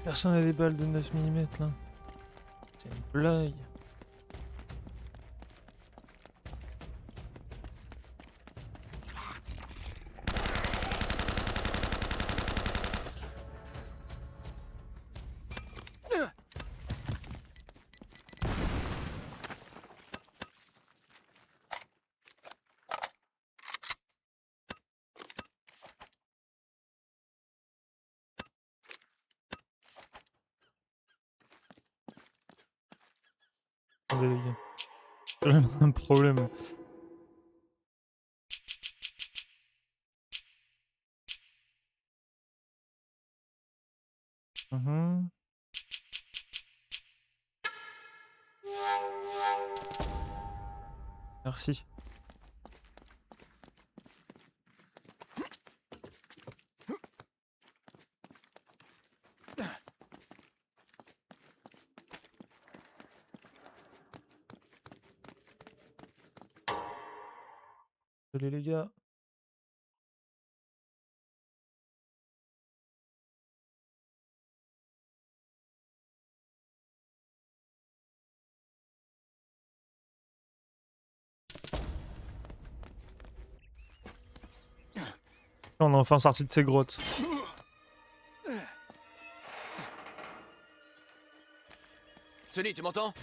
Personne n'a des balles de 9 mm là. C'est une blague. Attendez les gars. J'ai un problème. Mhm. Merci. Allez les gars. On est enfin sorti de ces grottes.
Sully, tu m'entends?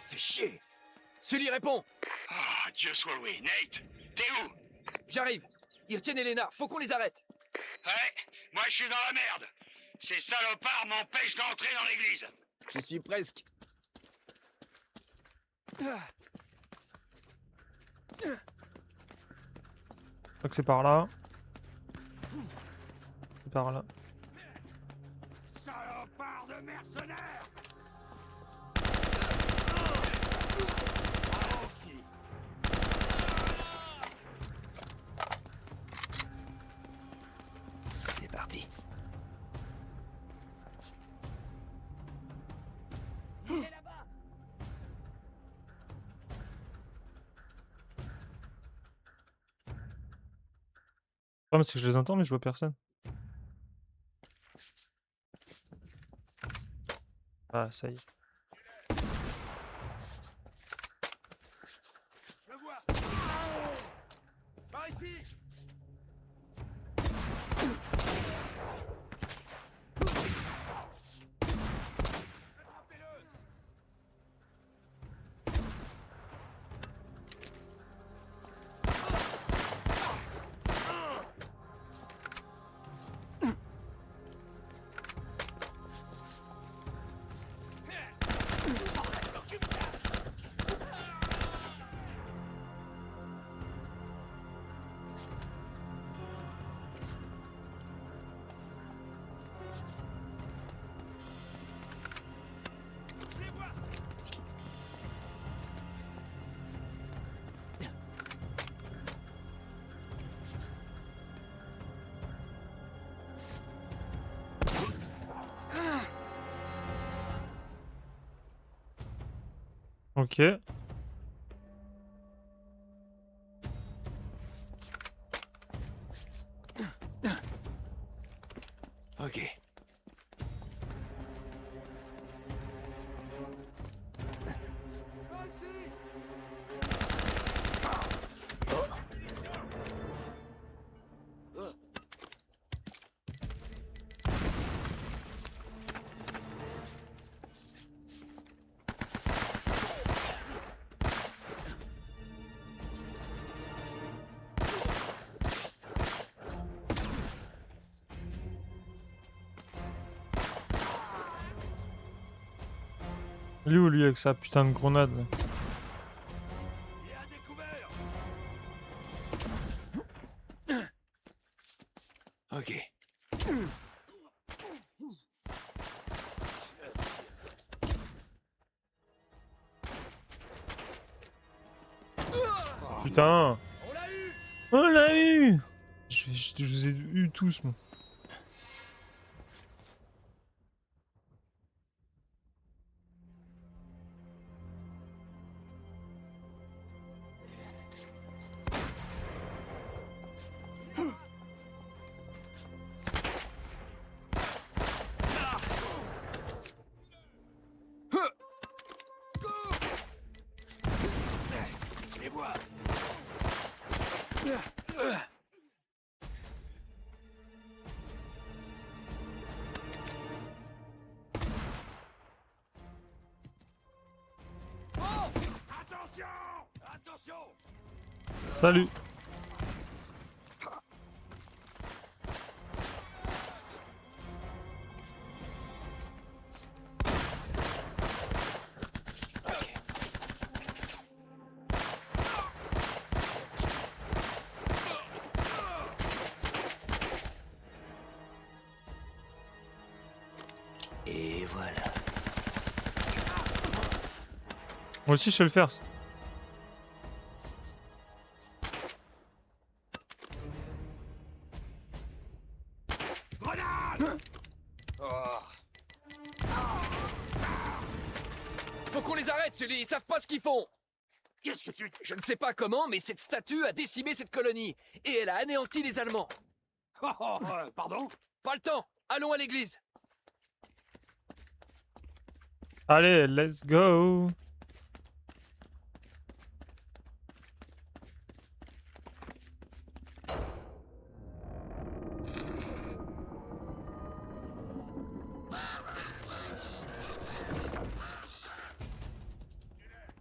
Fais chier! Sully, réponds!
Ah, Dieu soit loué. Nate, t'es où?
J'arrive! Ils retiennent Elena, faut qu'on les arrête!
Ouais, moi je suis dans la merde. Ces salopards m'empêchent d'entrer dans l'église.
Je suis presque.
Je crois que c'est par là. C'est par là.
Salopards de mercenaires!
C'est parti.
Le problème c'est que je les entends mais je vois personne. Ah ça y est.
Je le vois. Par ici. Attrapez-le.
Ok.
Ok.
Il est où lui avec sa putain de grenade là?
Il est à découvert.
Ok.
Putain!
On l'a eu.
On l'a eu! Je vous ai eu tous moi.
Je les vois. Attention! Attention!
Salut!
Et voilà.
Moi aussi je sais le faire. Ça.
Grenade!
Faut qu'on les arrête, Sully, ils savent pas ce qu'ils font. Qu'est-ce que tu...
Je ne sais pas comment, mais cette statue a décimé cette colonie. Et elle a anéanti les Allemands.
Pardon?
Pas le temps. Allons à l'église.
Allez, let's go.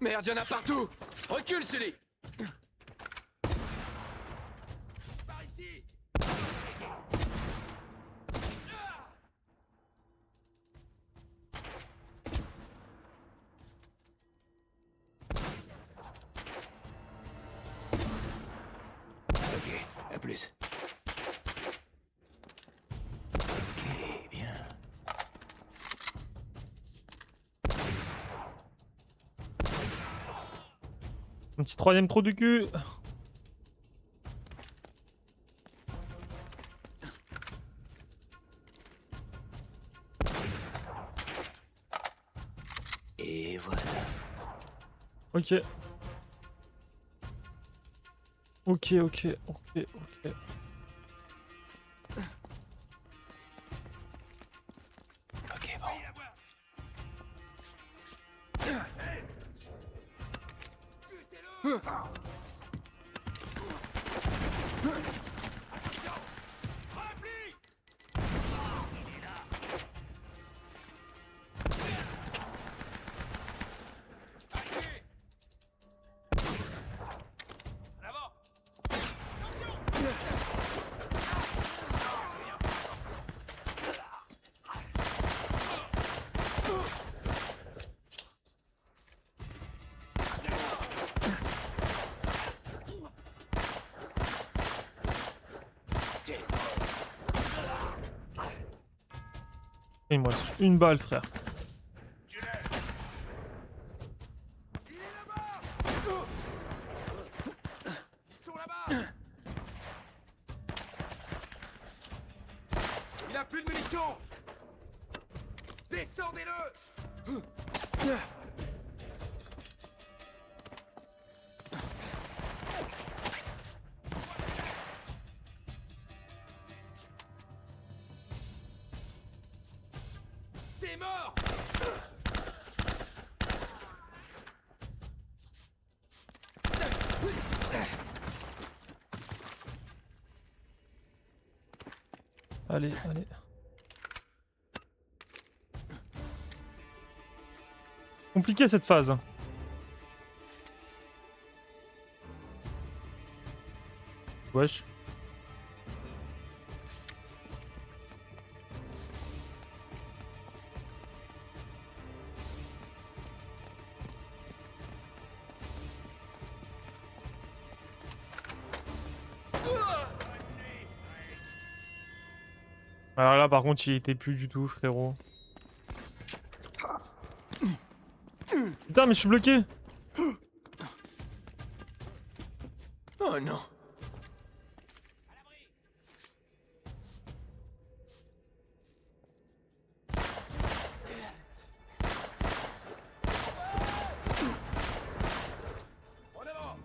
Merde, y'en a partout. Recule, Sully.
Par ici!
Ok, à plus. Ok, bien.
Un petit troisième trou du cul.
Et voilà.
Ok. Ok, ok, ok, ok.
Ok, bon.
Il me reste une balle, frère.
Ils sont là-bas! Il a plus de munitions! Descendez-le! T'es mort!
Allez, allez. Compliqué cette phase. Wesh. Alors là, par contre, il était plus du tout, frérot. Putain, mais je suis bloqué.
Oh non.
En avant!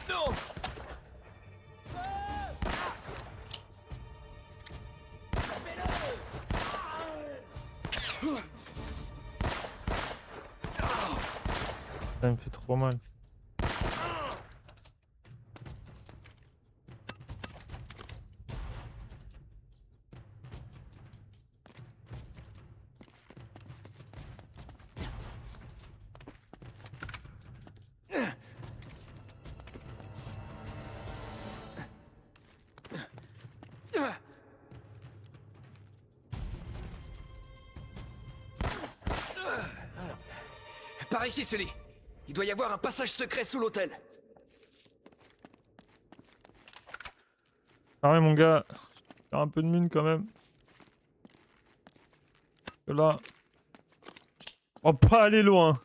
Non.
Ça me fait trop mal.
Par ici, Sully. Il doit y avoir un passage secret sous l'hôtel.
Ah ouais, mon gars. J'ai un peu de mine quand même. Que là. Oh, pas aller loin.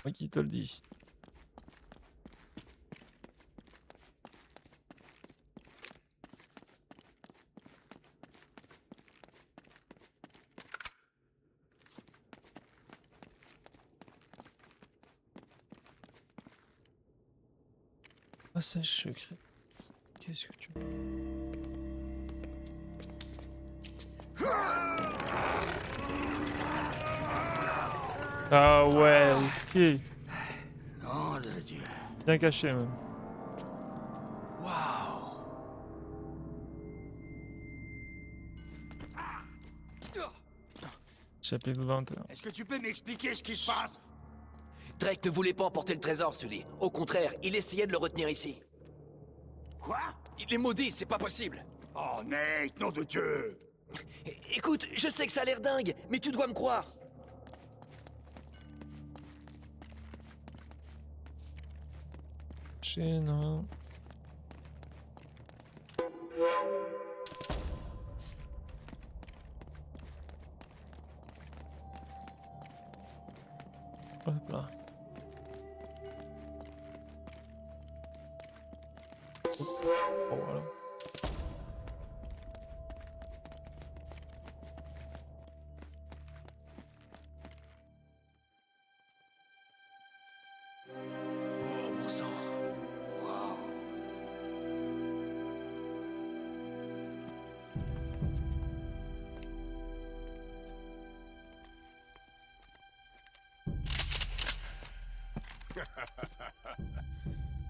Moi qui te le dis. Passage secret. Qu'est-ce que tu... Ah ouais, ok.
Nom de Dieu.
Bien caché même.
Waouh.
Chapitre 21.
Est-ce que tu peux m'expliquer ce qui se passe?
Drake ne voulait pas emporter le trésor, Sully. Au contraire, il essayait de le retenir ici.
Quoi?
Il est maudit, c'est pas possible.
Oh, Nate, nom de Dieu.
Écoute, je sais que ça a l'air dingue, mais tu dois me croire.
Non. Hop là. Oh, voilà.
Oh, bon sang. Waouh.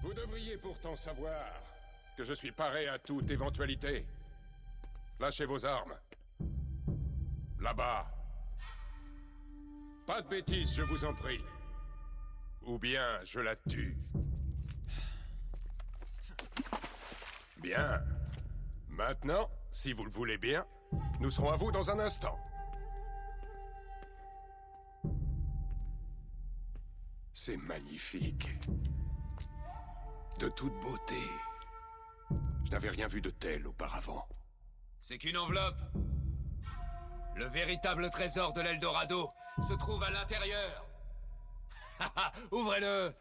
Vous devriez pourtant savoir que je suis paré à toute éventualité. Lâchez vos armes. Là-bas. Pas de bêtises, je vous en prie. Ou bien je la tue. Bien. Maintenant, si vous le voulez bien, nous serons à vous dans un instant. C'est magnifique. De toute beauté. Je n'avais rien vu de tel auparavant.
C'est qu'une enveloppe. Le véritable trésor de l'Eldorado se trouve à l'intérieur. Ouvrez-le.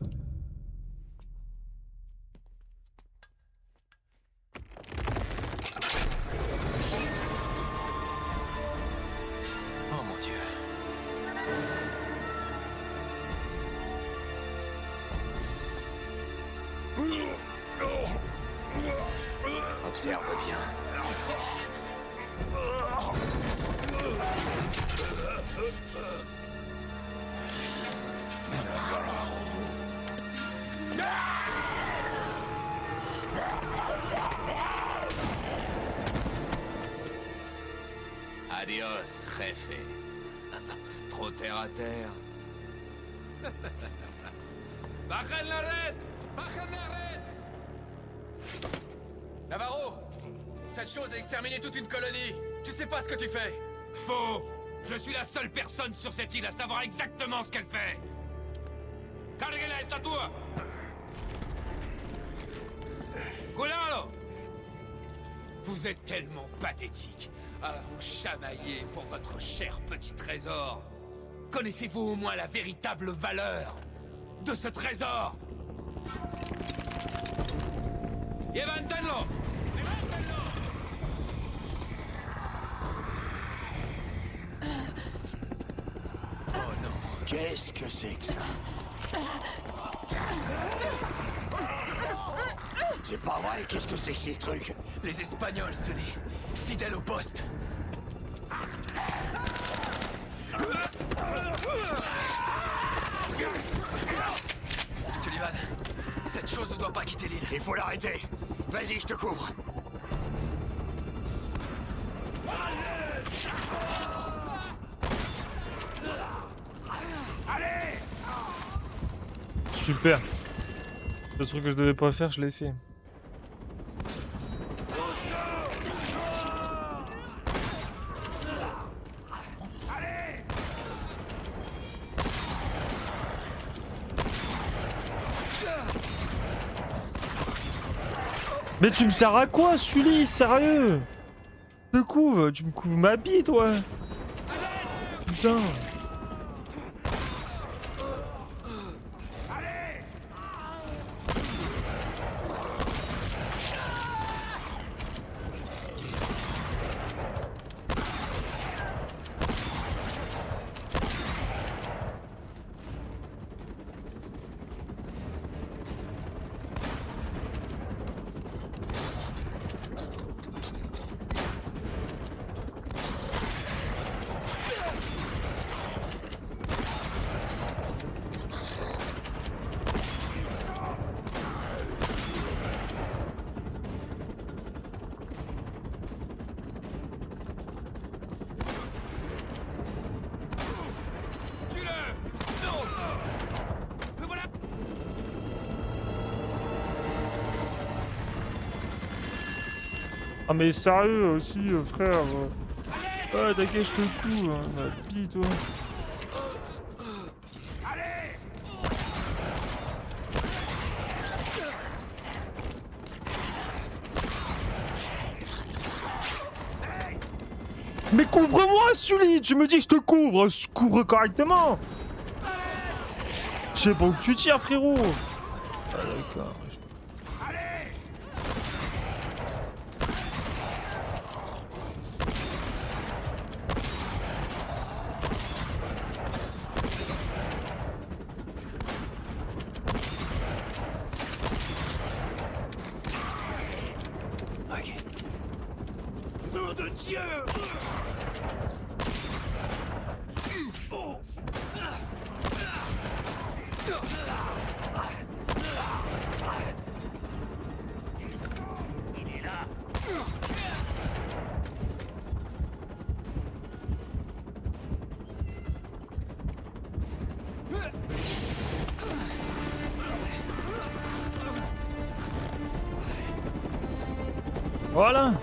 Oh mon Dieu.
Observe bien.
Adios, jefe. Trop terre à terre. Bajen la red! Bajen la red! Navarro! Cette chose a exterminé toute une colonie. Tu sais pas ce que tu fais. Faux! Je suis la seule personne sur cette île à savoir exactement ce qu'elle fait. Cargue la estatua! Cuidado! Vous êtes tellement pathétique à vous chamailler pour votre cher petit trésor. Connaissez-vous au moins la véritable valeur de ce trésor? Levantenlo! Levantenlo!
Oh non. Qu'est-ce que c'est que ça? C'est pas vrai, qu'est-ce que c'est que ces trucs?
Les Espagnols, Sully. Fidèles au poste. Sullivan, cette chose ne doit pas quitter l'île.
Il faut l'arrêter. Vas-y, je te couvre. Allez!
Super. Le truc que je devais pas faire, je l'ai fait. Mais tu me sers à quoi, Sully? Sérieux? Me couvre, tu me couvres ma bite, ouais. Putain. Ah mais sérieux aussi, frère. Ouais, t'inquiète, je te coupe, hein, la bite, toi. Mais couvre-moi, Sully! Tu me dis que je te couvre! Couvre correctement! Je sais pas où tu tires, frérot! Ah, d'accord.
Ok. Nom de Dieu! Il est là.
Voilà!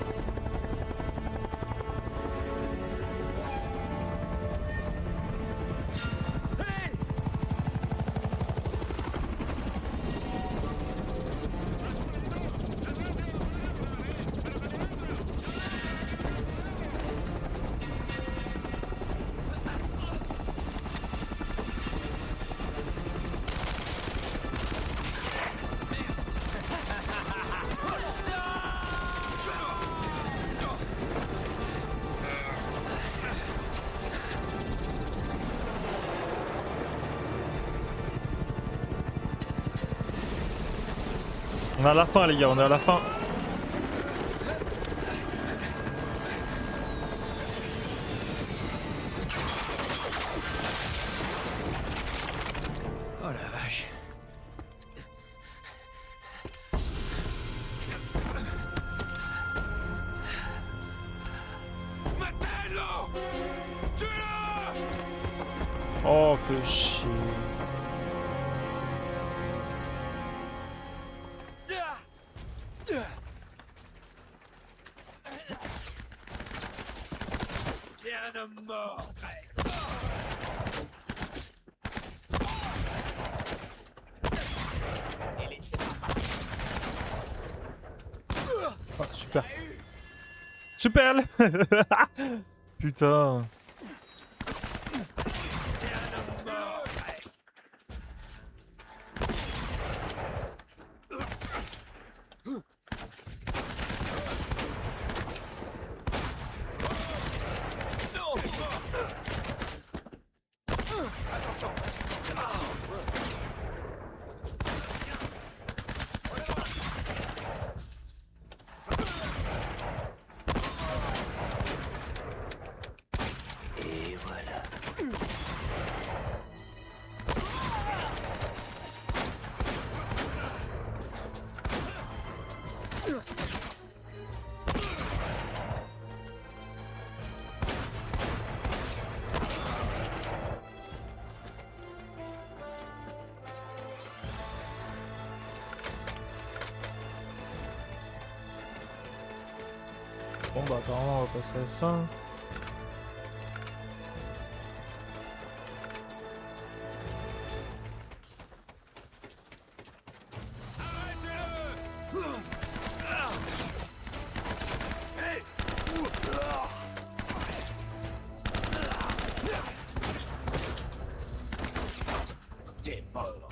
On est à la fin, les gars, on est à la fin.
Oh la vache.
Matez-le! Tuez-le!
Oh, fais chier.
T'es un homme mort.
Ah, super. Super! Putain.
Et voilà.
Bon bah apparemment on va passer à ça.
T'es mort.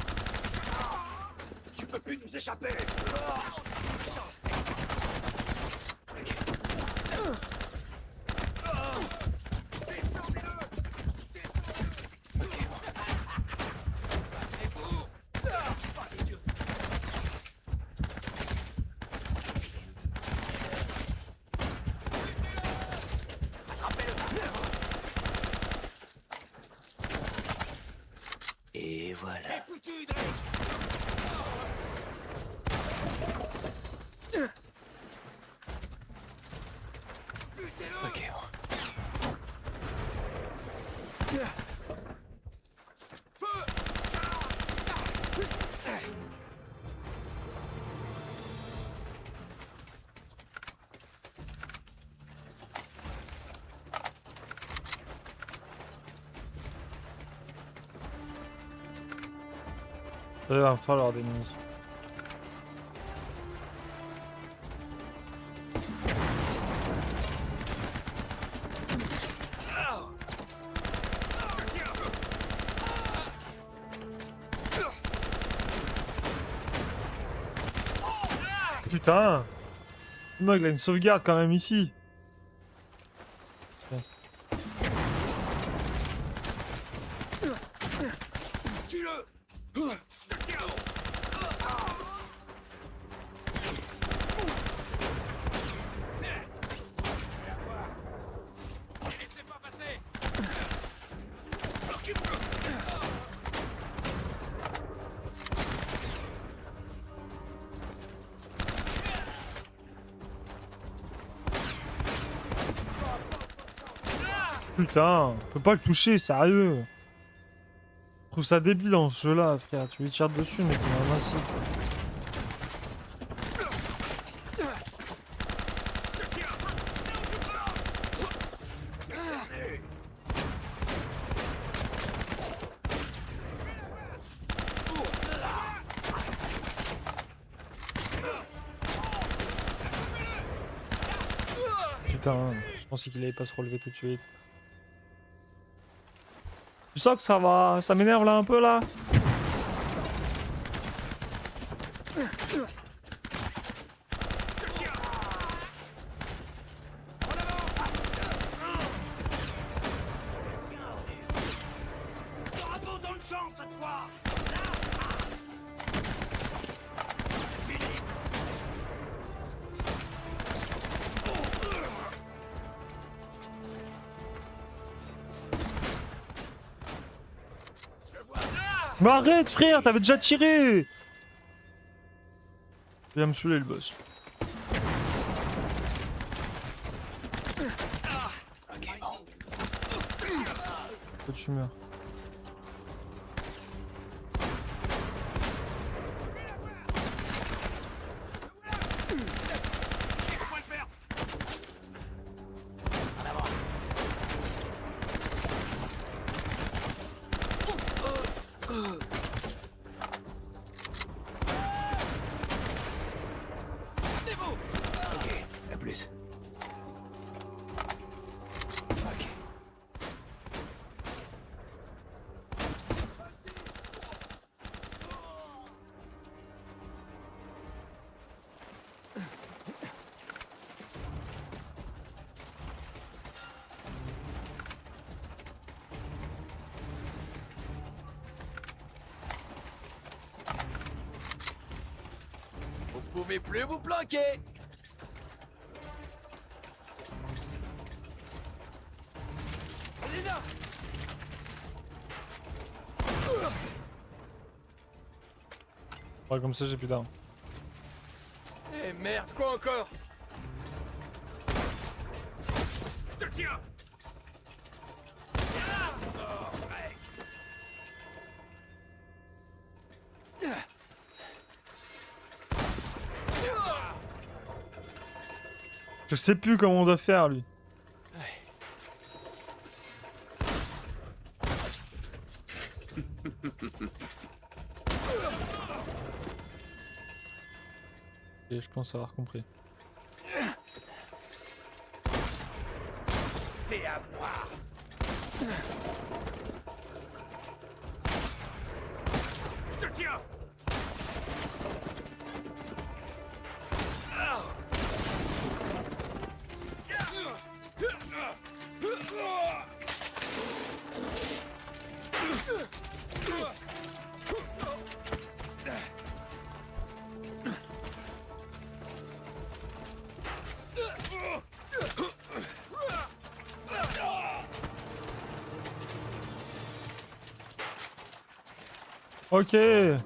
Tu peux plus nous échapper. Et voilà.
Il va falloir des news. Putain! Le mec, il a une sauvegarde quand même ici. Putain, on peut pas le toucher, sérieux. Je trouve ça débile dans ce jeu-là, frère. Tu lui tires dessus, mais tu m'as massé. Putain, je pensais qu'il allait pas se relever tout de suite. Tu sens que ça va, ça m'énerve là un peu là. Mais arrête frère, t'avais déjà tiré. Il va me saouler le boss. Toi tu meurs.
Vous pouvez plus vous planquer. Elena!
Ouais, comme ça j'ai plus d'armes.
Eh merde, quoi encore?
Je te tiens.
Je sais plus comment on doit faire lui. Et je pense avoir compris.
C'est à moi. Je te tiens.
Ok.
Elena?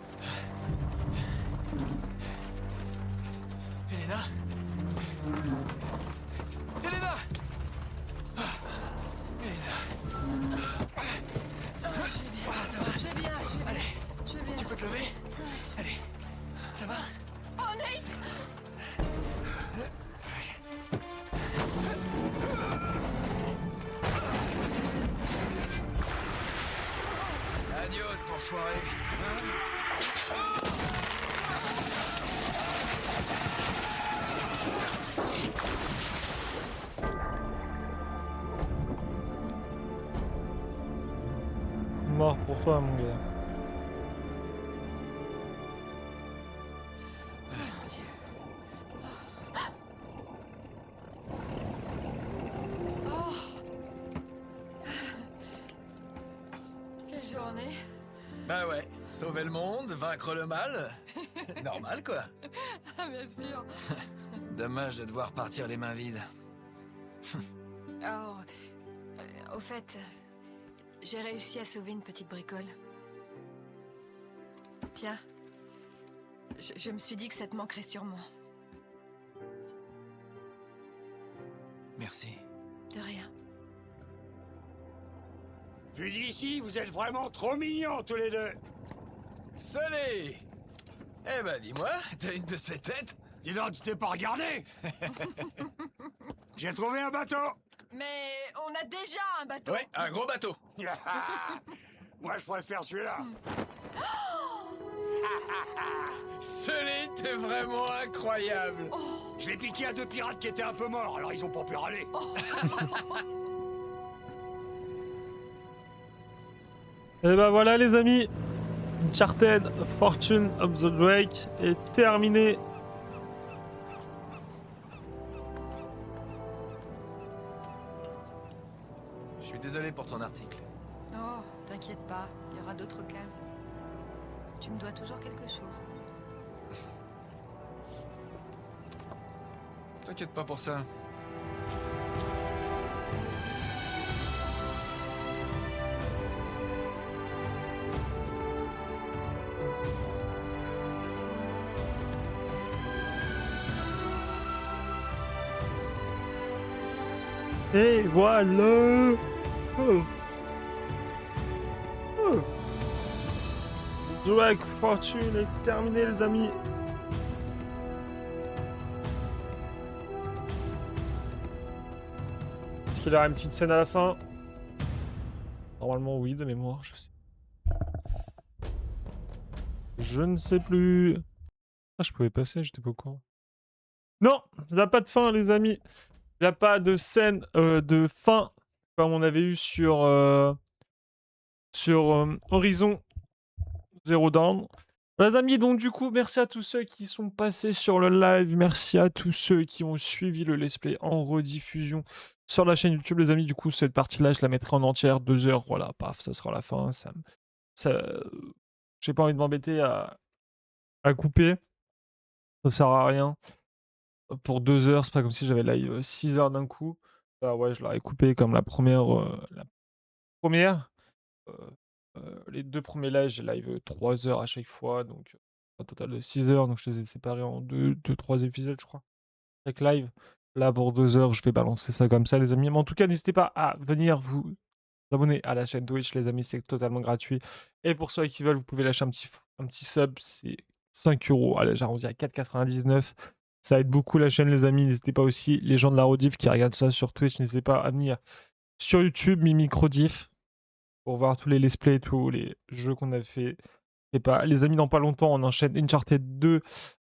Elena!
Je vais bien.
Allez,
Je vais bien.
tu peux te lever? Allez, ça va?
Oh, Nate!
Adios, enfoiré.
pour toi, mon gars.
Quelle journée.
Bah ouais, sauver le monde, vaincre le mal. Normal, quoi.
Ah, bien sûr.
Dommage de devoir partir les mains vides.
Oh, au fait, j'ai réussi à sauver une petite bricole. Tiens, je me suis dit que ça te manquerait sûrement.
Merci.
De rien.
Vu d'ici, vous êtes vraiment trop mignons tous les deux.
Soleil! Eh ben, dis-moi, t'as une de ces têtes?
Dis donc, tu t'es pas regardé. J'ai trouvé un bateau.
Mais on a déjà un bateau.
Ouais, un gros bateau.
Moi, je préfère celui-là.
Soleil, t'es vraiment incroyable.
Je l'ai piqué à 2 pirates qui étaient un peu morts, alors ils ont pas pu râler.
Et bah voilà les amis, Uncharted Fortune of the Drake est terminé.
Je suis désolé pour ton article.
Non, t'inquiète pas, il y aura d'autres cases. Tu me dois toujours quelque chose.
T'inquiète pas pour ça.
Et voilà. Oh. Oh. The Drake Fortune est terminé les amis. Est-ce qu'il y aura une petite scène à la fin? Normalement oui, de mémoire, je sais. Je ne sais plus. Ah, je pouvais passer, j'étais pas au courant. Non, il n'y a pas de fin les amis. Il n'y a pas de scène de fin comme on avait eu sur Horizon Zero Dawn. Les amis, donc du coup, merci à tous ceux qui sont passés sur le live. Merci à tous ceux qui ont suivi le let's play en rediffusion sur la chaîne YouTube. Les amis, du coup, cette partie-là, je la mettrai en entière. 2 heures, voilà, paf, ça sera la fin. J'ai pas envie de m'embêter à couper. Ça sert à rien. Pour 2 heures, c'est pas comme si j'avais live 6 heures d'un coup. Bah ouais, je l'aurais coupé comme la première. Les 2 premiers lives, j'ai live 3 heures à chaque fois, donc un total de 6 heures, donc je les ai séparés en 3 épisodes, je crois. Chaque live. Là, pour 2 heures, je vais balancer ça comme ça, les amis. Mais en tout cas, n'hésitez pas à venir vous abonner à la chaîne Twitch, les amis, c'est totalement gratuit. Et pour ceux qui veulent, vous pouvez lâcher un petit sub, c'est 5 €. Allez, j'arrondis à 4,99 €. Ça aide beaucoup la chaîne, les amis. N'hésitez pas aussi, les gens de la rediff qui regardent ça sur Twitch, n'hésitez pas à venir sur YouTube, Mimicrodiff, pour voir tous les let's play, tous les jeux qu'on a fait. Et pas, les amis, dans pas longtemps, on enchaîne Uncharted 2.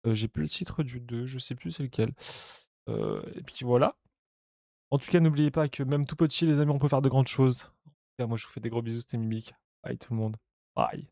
J'ai plus le titre du 2, je sais plus c'est lequel. Et puis voilà. En tout cas, n'oubliez pas que même tout petit, les amis, on peut faire de grandes choses. En tout cas, moi, je vous fais des gros bisous, c'était Mimic. Bye tout le monde. Bye.